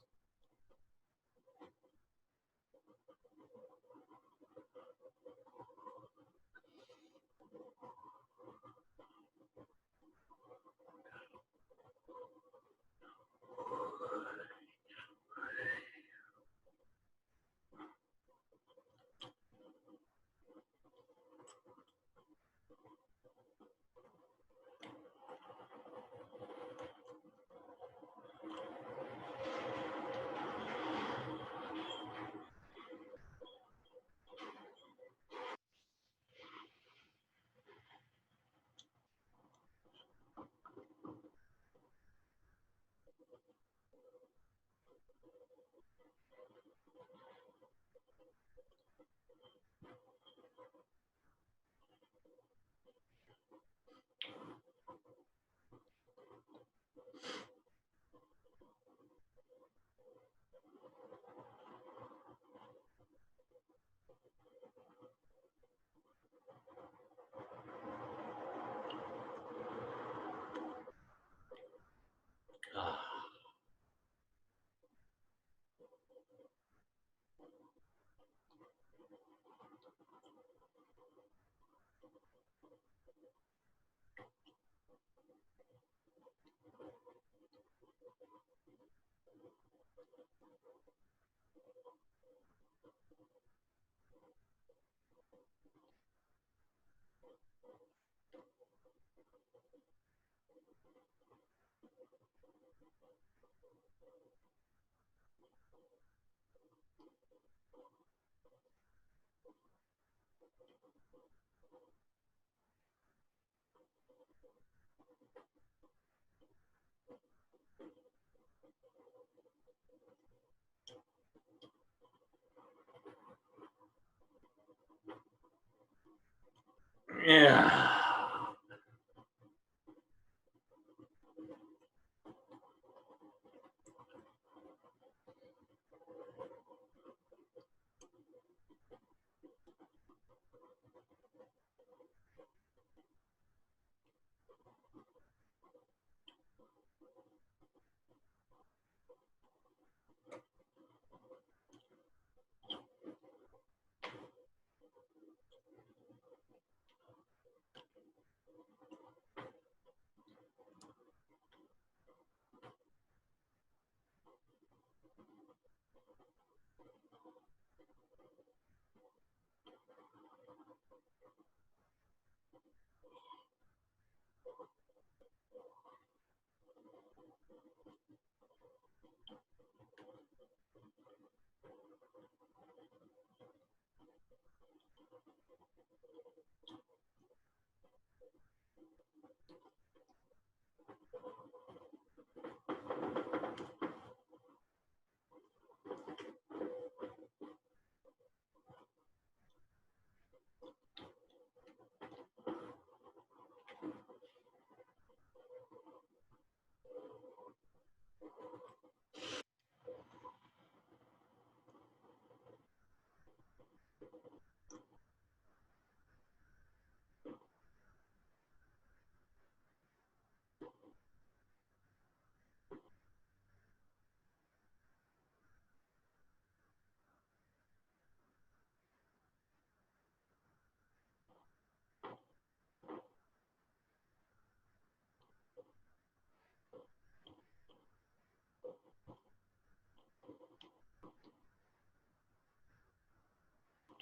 Yeah.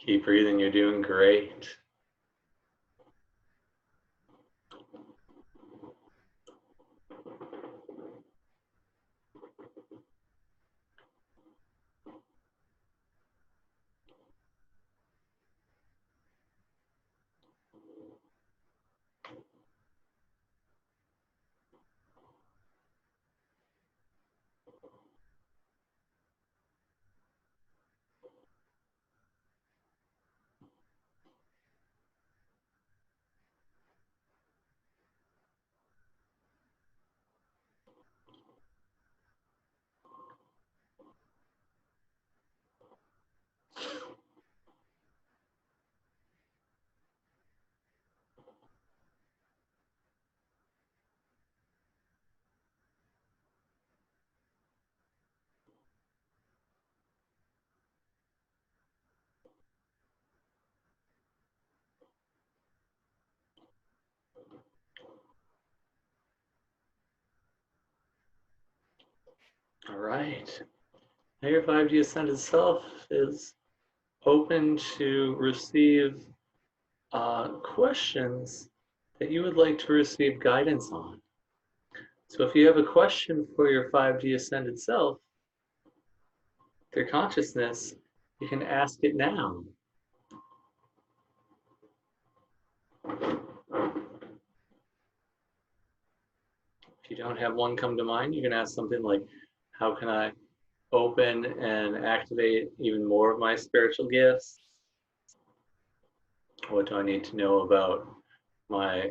Keep breathing, you're doing great. All right. Now your 5D Ascended Self is open to receive questions that you would like to receive guidance on. So if you have a question for your 5D Ascended Self, their consciousness, you can ask it now. If you don't have one come to mind, you can ask something like, how can I open and activate even more of my spiritual gifts? What do I need to know about my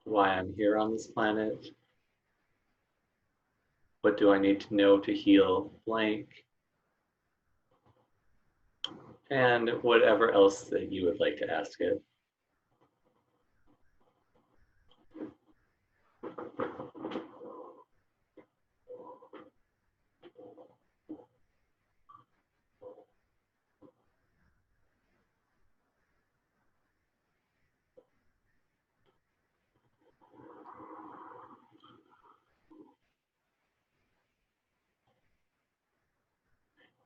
why I'm here on this planet? What do I need to know to heal blank? And whatever else that you would like to ask it.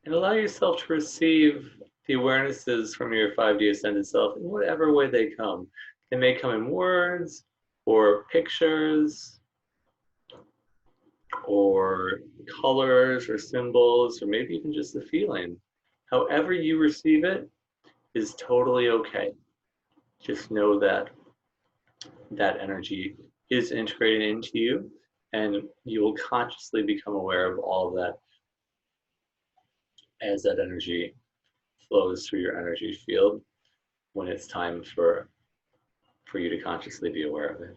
And allow yourself to receive the awarenesses from your 5D ascended self in whatever way they come. They may come in words or pictures or colors or symbols or maybe even just the feeling. However you receive it is totally okay. Just know that that energy is integrated into you and you will consciously become aware of all of that as that energy flows through your energy field when it's time for you to consciously be aware of it.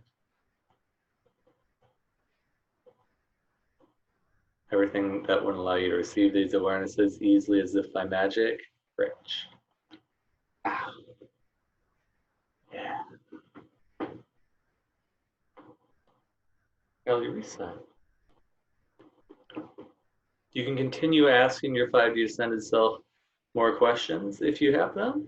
Everything that would allow you to receive these awarenesses easily as if by magic, rich. Ah, yeah. Ellie, reset. You can continue asking your 5D ascended self more questions if you have them.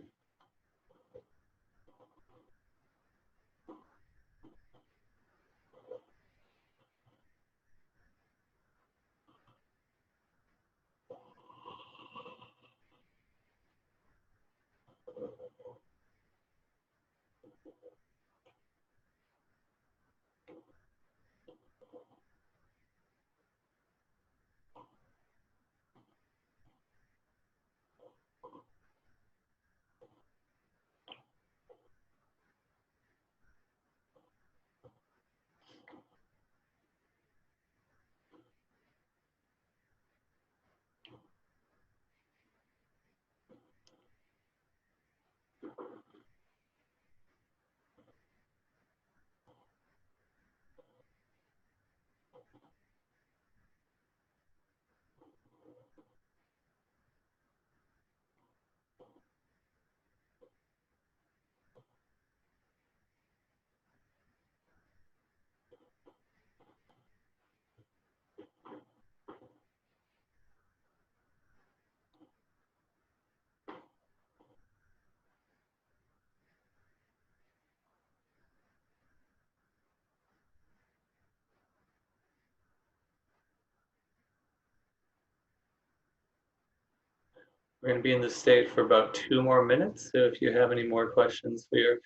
We're going to be in this state for about 2 more minutes. So if you have any more questions for your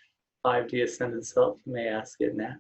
5D ascended self, you may ask it now.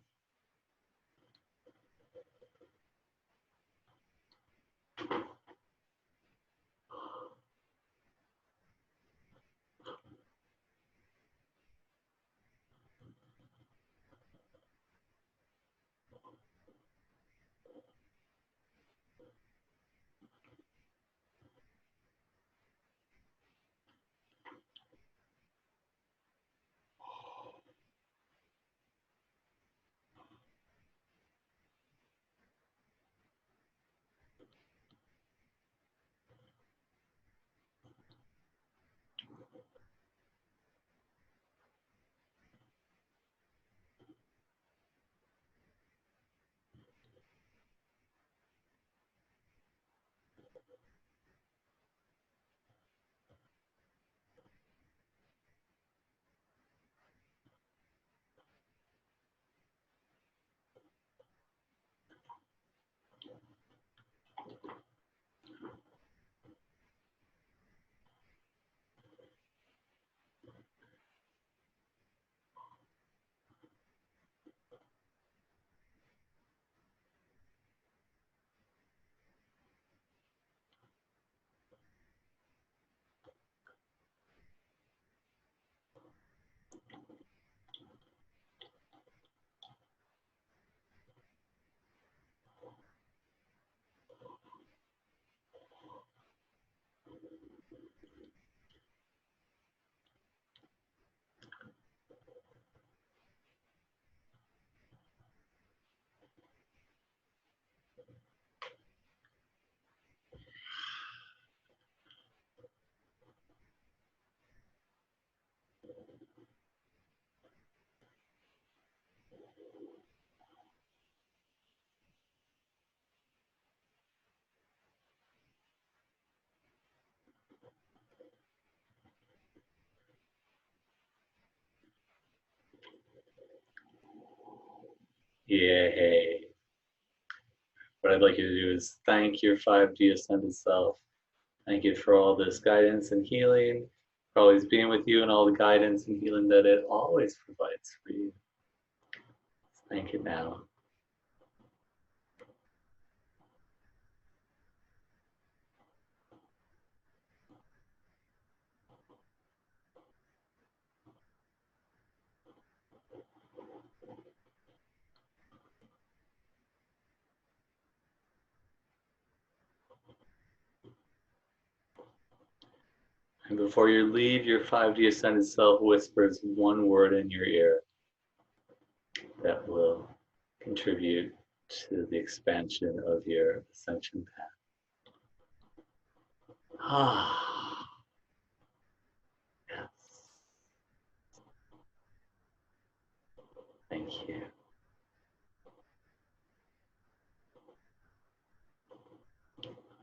Yay. What I'd like you to do is thank your 5D ascended self Thank you for all this guidance and healing, for always being with you and all the guidance and healing that it always provides for you. Thank you now. And before you leave, your 5D Ascended Self whispers one word in your ear that will contribute to the expansion of your ascension path. Ah, yes. Thank you.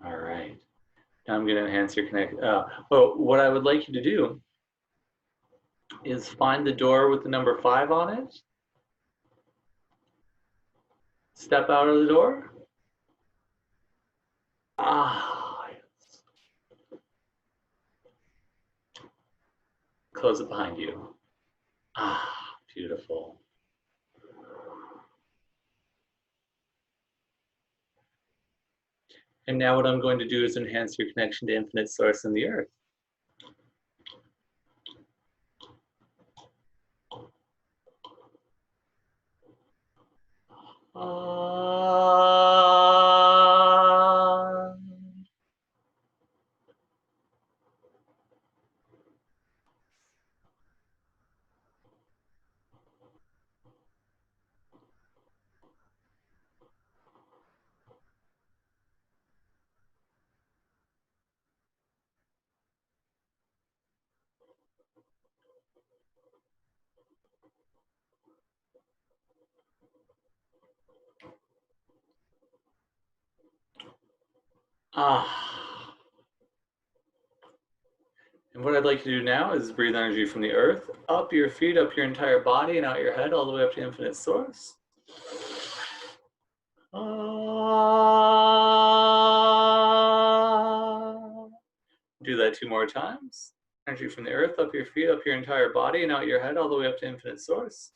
All right. Now I'm going to enhance your connect. Well, what I would like you to do is find the door with the number 5 on it. Step out of the door. Ah, yes. Close it behind you. Ah, beautiful. And now what I'm going to do is enhance your connection to infinite source in the earth. Ah. And what I'd like you to do now is breathe energy from the earth, up your feet, up your entire body, and out your head, all the way up to infinite source. Ah. Do that 2 more times. Energy from the earth, up your feet, up your entire body, and out your head, all the way up to infinite source.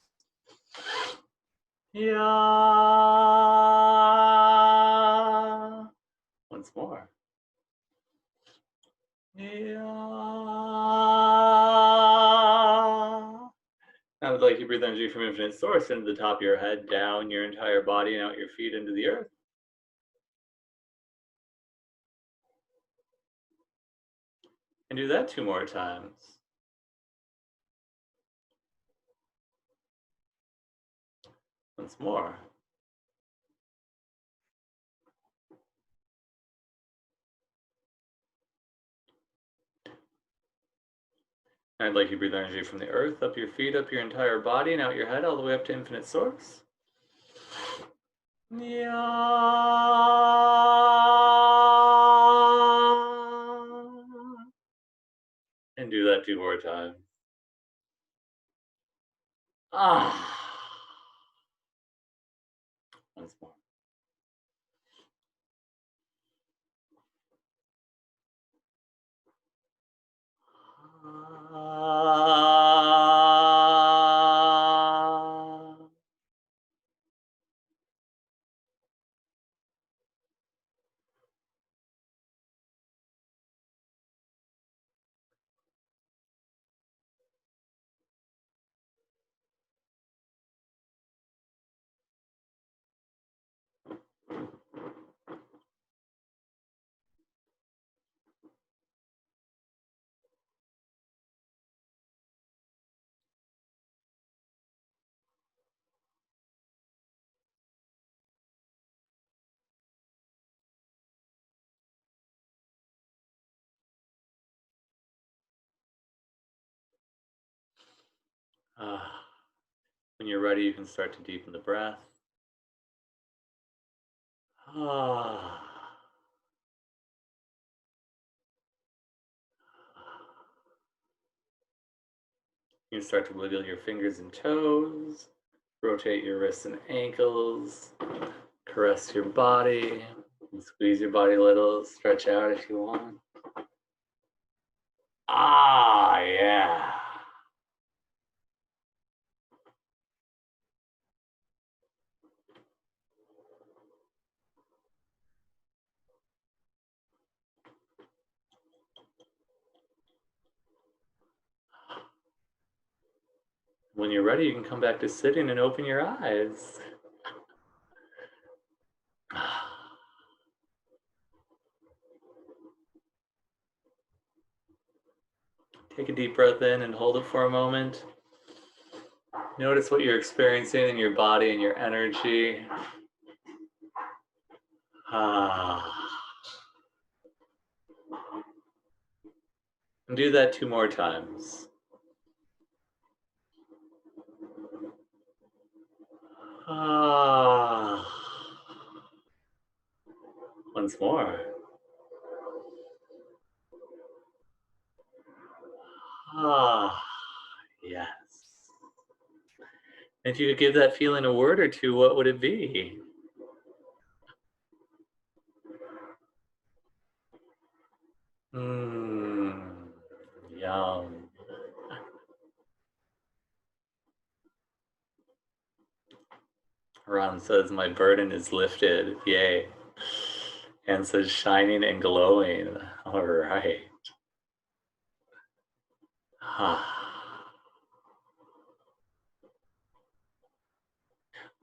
Yeah. Once more. Yeah. Now I'd like you to breathe energy from infinite source into the top of your head, down your entire body, and out your feet into the earth. And do that 2 more times. Once more. I'd like you to breathe energy from the earth, up your feet, up your entire body, and out your head, all the way up to infinite source. Yeah. And do that 2 more times. Ah. Once more. When you're ready, you can start to deepen the breath. You can start to wiggle your fingers and toes, rotate your wrists and ankles, caress your body, and squeeze your body a little, stretch out if you want. Ah, yeah. When you're ready, you can come back to sitting and open your eyes. Take a deep breath in and hold it for a moment. Notice what you're experiencing in your body and your energy. And do that 2 more times. Once more. Yes. If you could give that feeling a word or two, what would it be? Yum. Ron says, my burden is lifted. Yay. And says, shining and glowing. All right.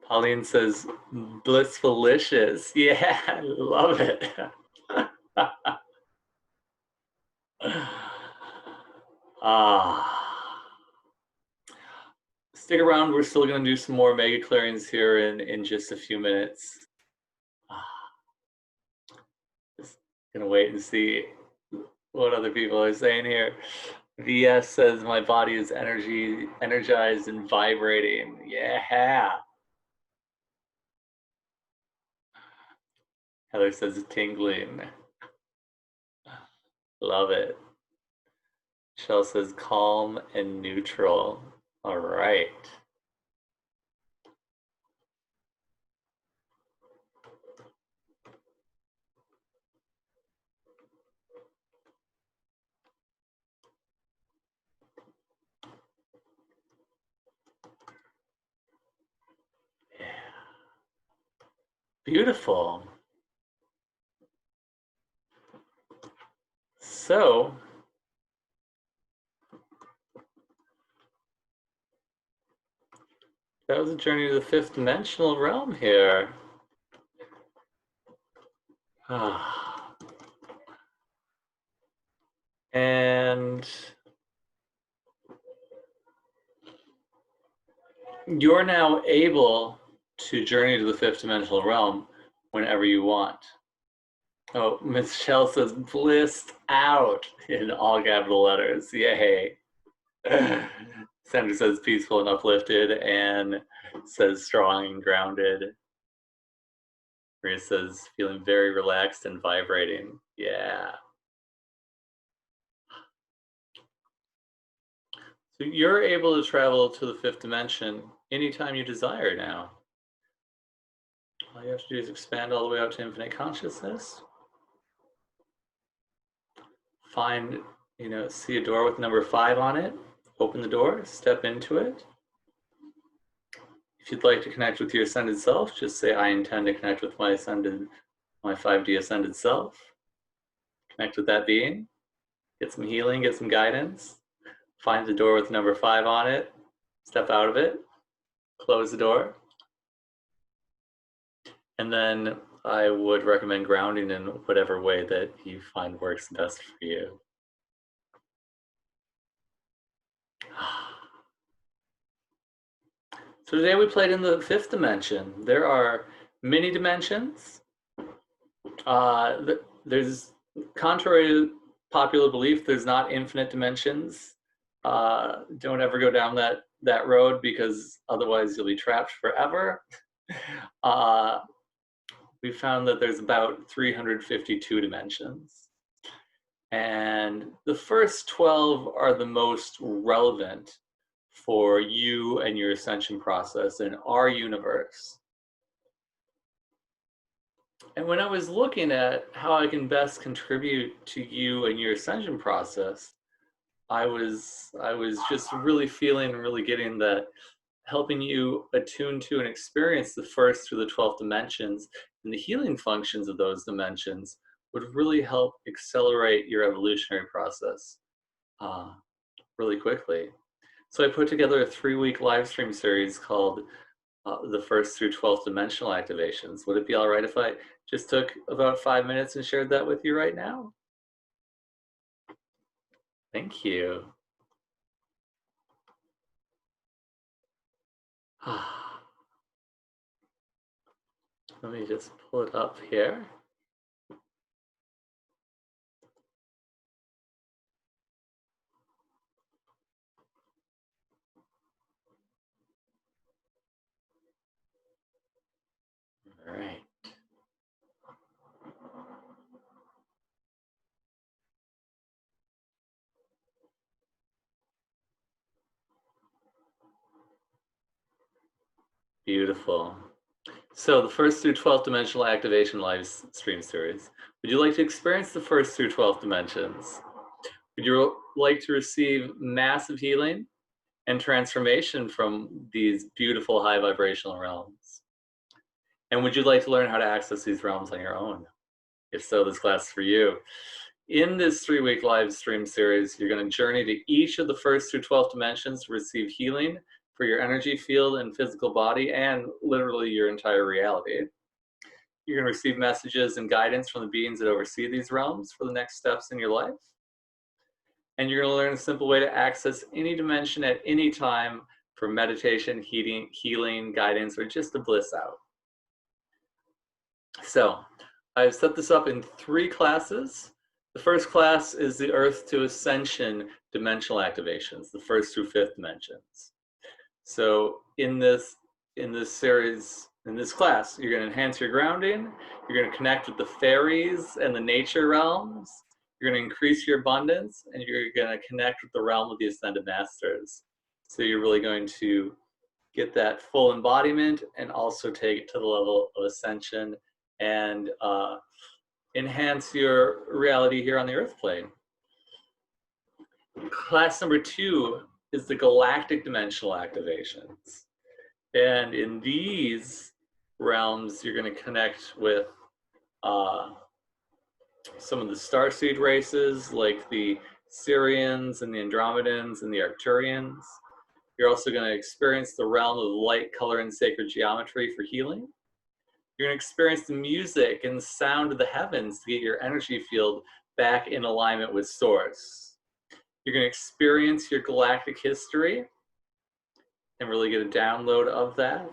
Pauline says, blissfulicious. Yeah, I love it. Stick around. We're still going to do some more mega clearings here in just a few minutes. Just going to wait and see what other people are saying here. VS says, my body is energized and vibrating. Yeah. Heather says, tingling. Love it. Michelle says, calm and neutral. All right. Yeah. Beautiful. So, that was a journey to the 5th dimensional realm here. And you're now able to journey to the 5th dimensional realm whenever you want. Oh, Michelle says, blissed out in all capital letters. Yay. Sandra says, peaceful and uplifted, and says, strong and grounded. Maria says, feeling very relaxed and vibrating. Yeah. So you're able to travel to the 5th dimension anytime you desire now. All you have to do is expand all the way out to infinite consciousness. Find, see a door with number 5 on it. Open the door, step into it. If you'd like to connect with your ascended self, just say, I intend to connect with my 5D ascended self. Connect with that being. Get some healing, get some guidance. Find the door with number 5 on it. Step out of it. Close the door. And then I would recommend grounding in whatever way that you find works best for you. So today we played in the 5th dimension. There are many dimensions. There's, contrary to popular belief, there's not infinite dimensions. Don't ever go down that road, because otherwise you'll be trapped forever. We found that there's about 352 dimensions. And the first 12 are the most relevant for you and your ascension process in our universe. And when I was looking at how I can best contribute to you and your ascension process, I was just really feeling and really getting that, helping you attune to and experience the first through the 12th dimensions and the healing functions of those dimensions would really help accelerate your evolutionary process really quickly. So I put together a 3-week live stream series called the first through 12th dimensional activations. Would it be all right if I just took about 5 minutes and shared that with you right now? Thank you. Let me just pull it up here. All right. Beautiful. So the first through 12th dimensional activation live stream series. Would you like to experience the first through 12th dimensions? Would you like to receive massive healing and transformation from these beautiful high vibrational realms? And would you like to learn how to access these realms on your own? If so, this class is for you. In this 3-week live stream series, you're going to journey to each of the first through 12th dimensions to receive healing for your energy field and physical body and literally your entire reality. You're going to receive messages and guidance from the beings that oversee these realms for the next steps in your life. And you're going to learn a simple way to access any dimension at any time for meditation, healing, guidance, or just to bliss out. So I've set this up in 3 classes. The first class is the Earth to Ascension dimensional activations, the 1st through 5th dimensions. So in this series, in this class, you're going to enhance your grounding, you're going to connect with the fairies and the nature realms, you're going to increase your abundance, and you're going to connect with the realm of the Ascended Masters. So you're really going to get that full embodiment and also take it to the level of ascension and enhance your reality here on the Earth plane. Class number 2 is the galactic dimensional activations. And in these realms, you're going to connect with some of the starseed races like the Syrians and the Andromedans and the Arcturians. You're also going to experience the realm of light, color, and sacred geometry for healing. You're going to experience the music and sound of the heavens to get your energy field back in alignment with Source. You're going to experience your galactic history and really get a download of that.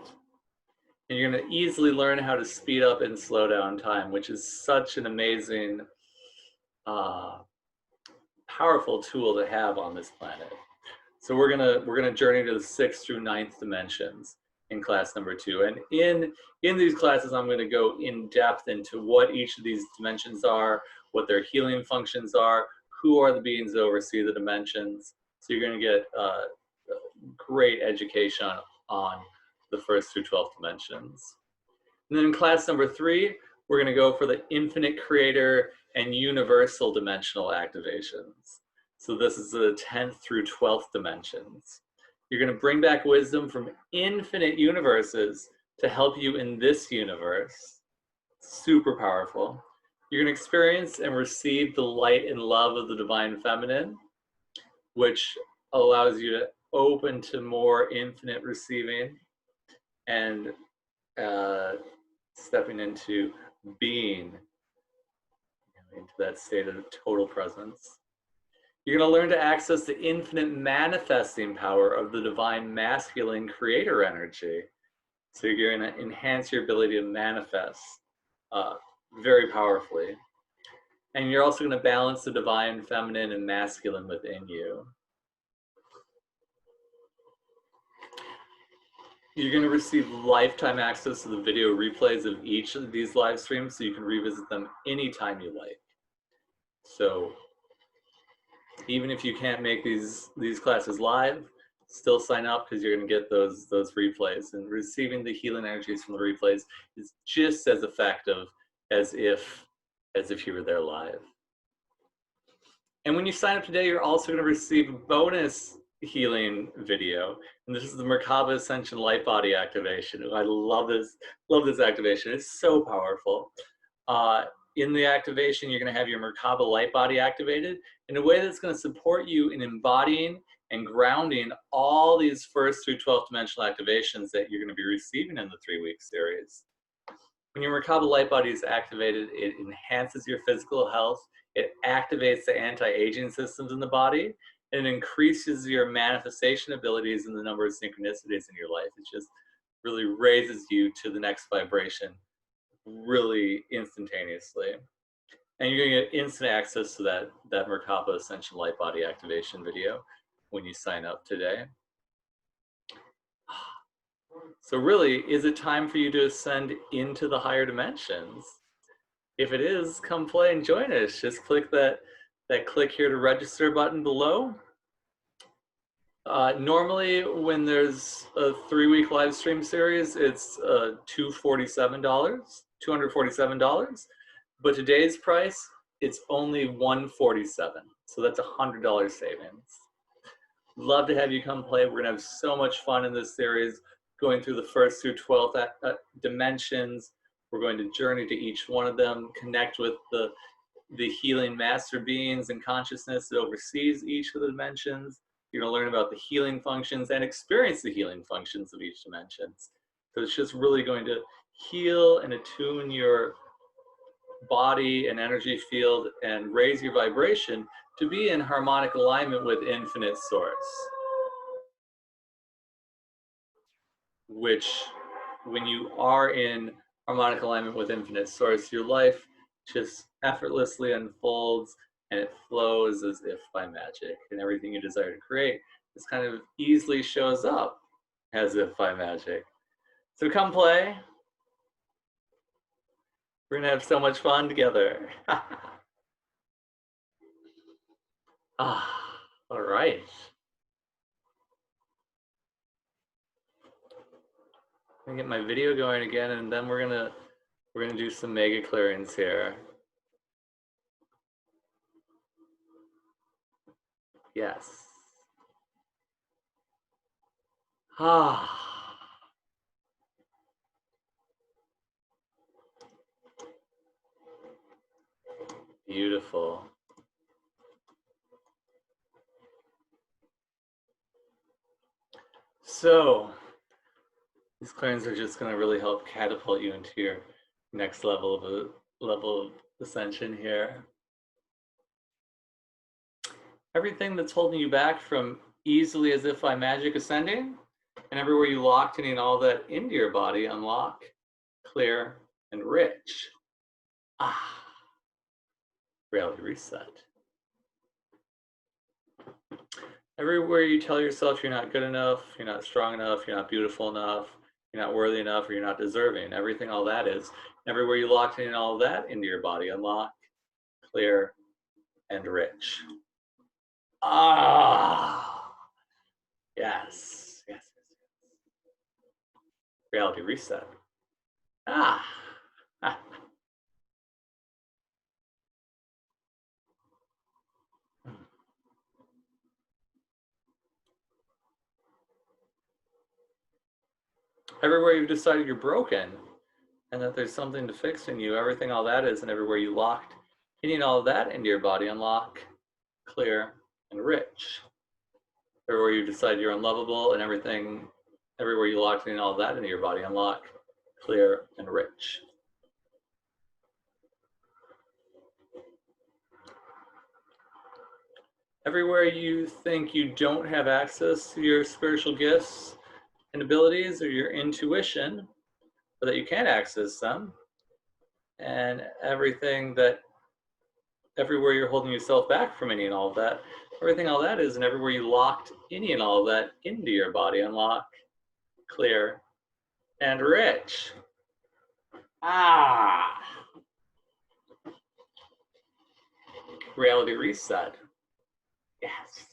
And you're going to easily learn how to speed up and slow down time, which is such an amazing, powerful tool to have on this planet. So we're gonna journey to the 6th through 9th dimensions in class number 2. And in these classes, I'm going to go in depth into what each of these dimensions are, what their healing functions are, who are the beings that oversee the dimensions. So you're going to get great education on the 1st through 12th dimensions. And then in class number 3, we're going to go for the infinite creator and universal dimensional activations. So this is the 10th through 12th dimensions. You're going to bring back wisdom from infinite universes to help you in this universe. Super powerful. You're going to experience and receive the light and love of the divine feminine, which allows you to open to more infinite receiving and stepping into being, into that state of total presence. You're going to learn to access the infinite manifesting power of the divine masculine creator energy. So you're going to enhance your ability to manifest very powerfully. And you're also going to balance the divine feminine and masculine within you. You're going to receive lifetime access to the video replays of each of these live streams, so you can revisit them anytime you like. So even if you can't make these classes live, still sign up because you're going to get those replays. And receiving the healing energies from the replays is just as effective as if you were there live. And when you sign up today, you're also going to receive a bonus healing video. And this is the Merkaba Ascension Light Body activation. I love this activation. It's so powerful. In the activation, you're going to have your Merkaba light body activated in a way that's going to support you in embodying and grounding all these first through 12th dimensional activations that you're going to be receiving in the 3-week series. When your Merkaba light body is activated, it enhances your physical health, it activates the anti-aging systems in the body, and it increases your manifestation abilities and the number of synchronicities in your life. It just really raises you to the next vibration really instantaneously. And you're going to get instant access to that Merkaba Ascension Light Body Activation video when you sign up today. So really, is it time for you to ascend into the higher dimensions? If it is, come play and join us. Just click that click here to register button below. Normally, when there's a 3-week live stream series, it's $247. But today's price, it's only $147. So that's $100 savings. Love to have you come play. We're gonna have so much fun in this series, going through the 1st through 12th dimensions. We're going to journey to each one of them, connect with the healing master beings and consciousness that oversees each of the dimensions. You're going to learn about the healing functions and experience the healing functions of each dimension. So it's just really going to heal and attune your body and energy field and raise your vibration to be in harmonic alignment with infinite source. Which, when you are in harmonic alignment with infinite source, your life just effortlessly unfolds and it flows as if by magic, and everything you desire to create just kind of easily shows up as if by magic. So come play. We're gonna have so much fun together. All right. I'm gonna get my video going again, and then we're gonna do some mega clearings here. Yes. Beautiful. So these clearings are just going to really help catapult you into your next level of ascension here. Everything that's holding you back from easily as if by magic ascending, and everywhere you locked in all that into your body, unlock, clear, and rich. Reality reset. Everywhere you tell yourself you're not good enough, you're not strong enough, you're not beautiful enough, you're not worthy enough, or you're not deserving, everything, all that is, everywhere you locked in all that into your body, unlock, clear, and rich. Yes. Reality reset. Everywhere you've decided you're broken and that there's something to fix in you, everything, all that is, and everywhere you locked in all of that into your body, unlock, clear, and rich. Everywhere you decide you're unlovable and everything, everywhere you locked in all of that into your body, unlock, clear, and rich. Everywhere you think you don't have access to your spiritual gifts and abilities or your intuition, but that you can access them, and everywhere you're holding yourself back from any and all of that, everything, all that is, and everywhere you locked any and all of that into your body, unlock, clear, and rich. Reality reset. Yes.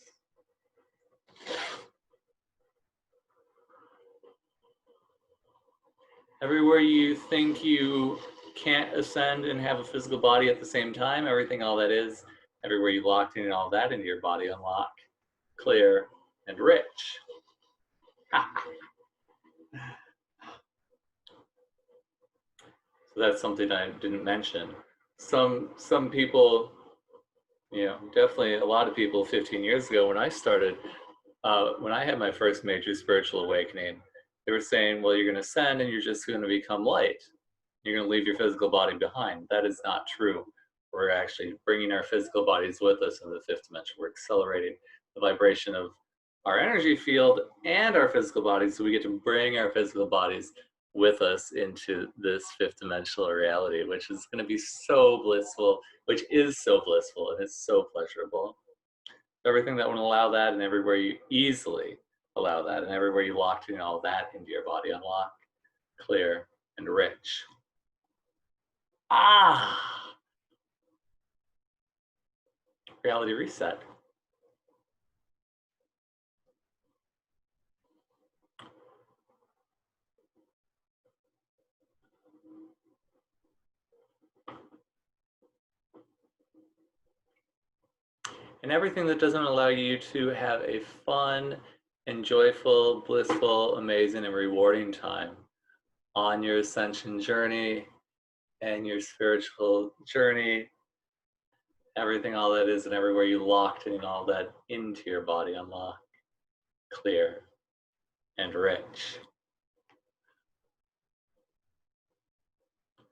Everywhere you think you can't ascend and have a physical body at the same time, everything, all that is, Everywhere you locked in all that into your body, unlock, clear, and rich. So that's something I didn't mention. Some people, you know, definitely a lot of people 15 years ago when I started, when I had my first major spiritual awakening, they were saying, well, you're going to ascend and you're just going to become light. You're going to leave your physical body behind. That is not true. We're actually bringing our physical bodies with us in the fifth dimension. We're accelerating the vibration of our energy field and our physical bodies, so we get to bring our physical bodies with us into this fifth dimensional reality, which is going to be so blissful, which is so blissful, and it's so pleasurable. Everything that would allow that, and everywhere you easily allow that, and everywhere you locked in all that into your body, unlock, clear, and rich. Reality reset. And everything that doesn't allow you to have a fun and joyful, blissful, amazing, and rewarding time on your ascension journey and your spiritual journey, everything, all that is, and everywhere you locked in all that into your body, unlock, clear, and rich.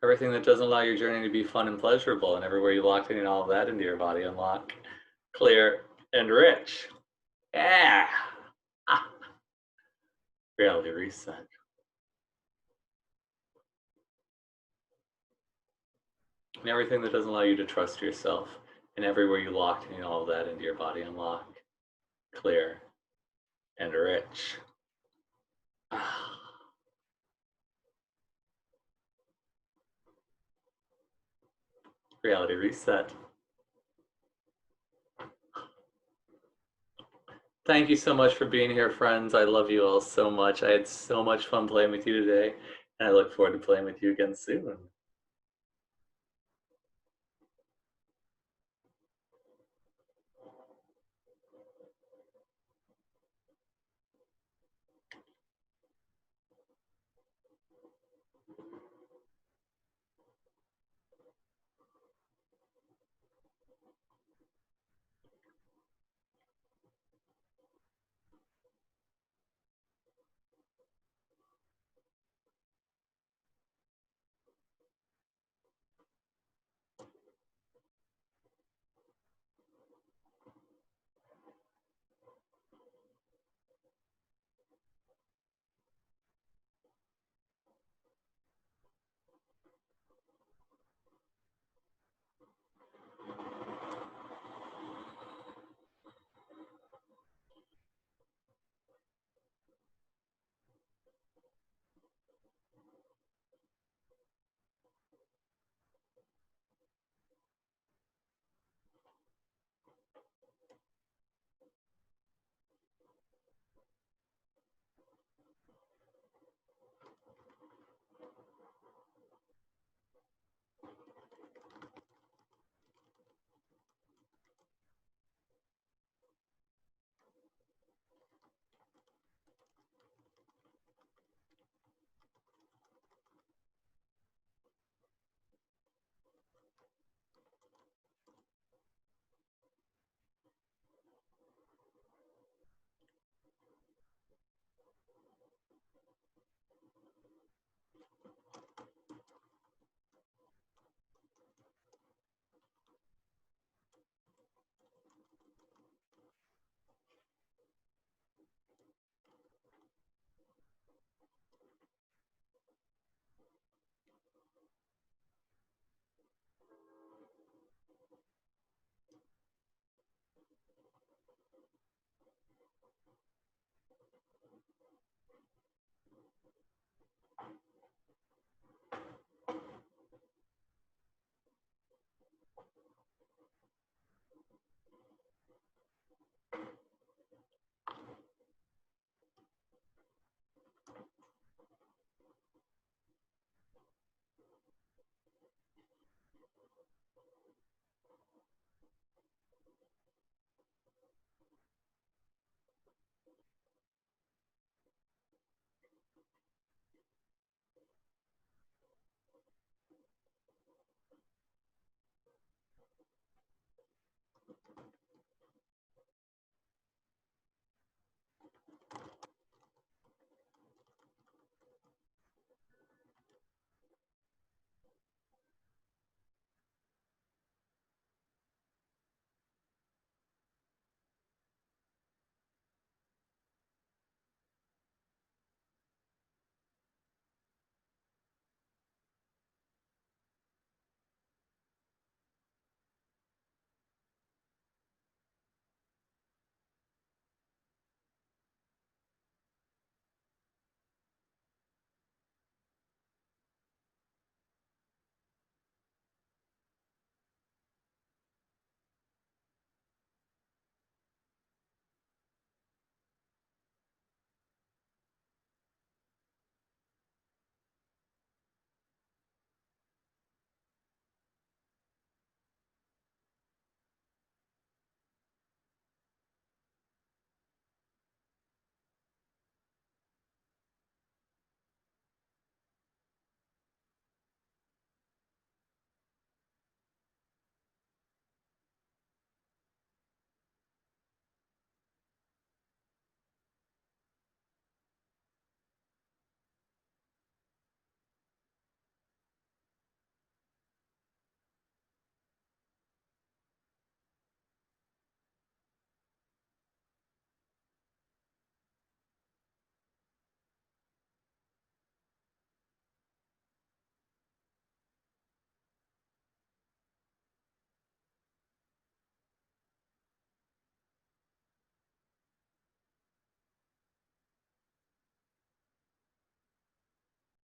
Everything that doesn't allow your journey to be fun and pleasurable, and everywhere you locked in all of that into your body, unlock, clear, and rich. Yeah. Reality reset. And everything that doesn't allow you to trust yourself, and everywhere you locked in all of that into your body, unlock, clear, and rich. Reality reset. Thank you so much for being here, friends. I love you all so much. I had so much fun playing with you today, and I look forward to playing with you again soon.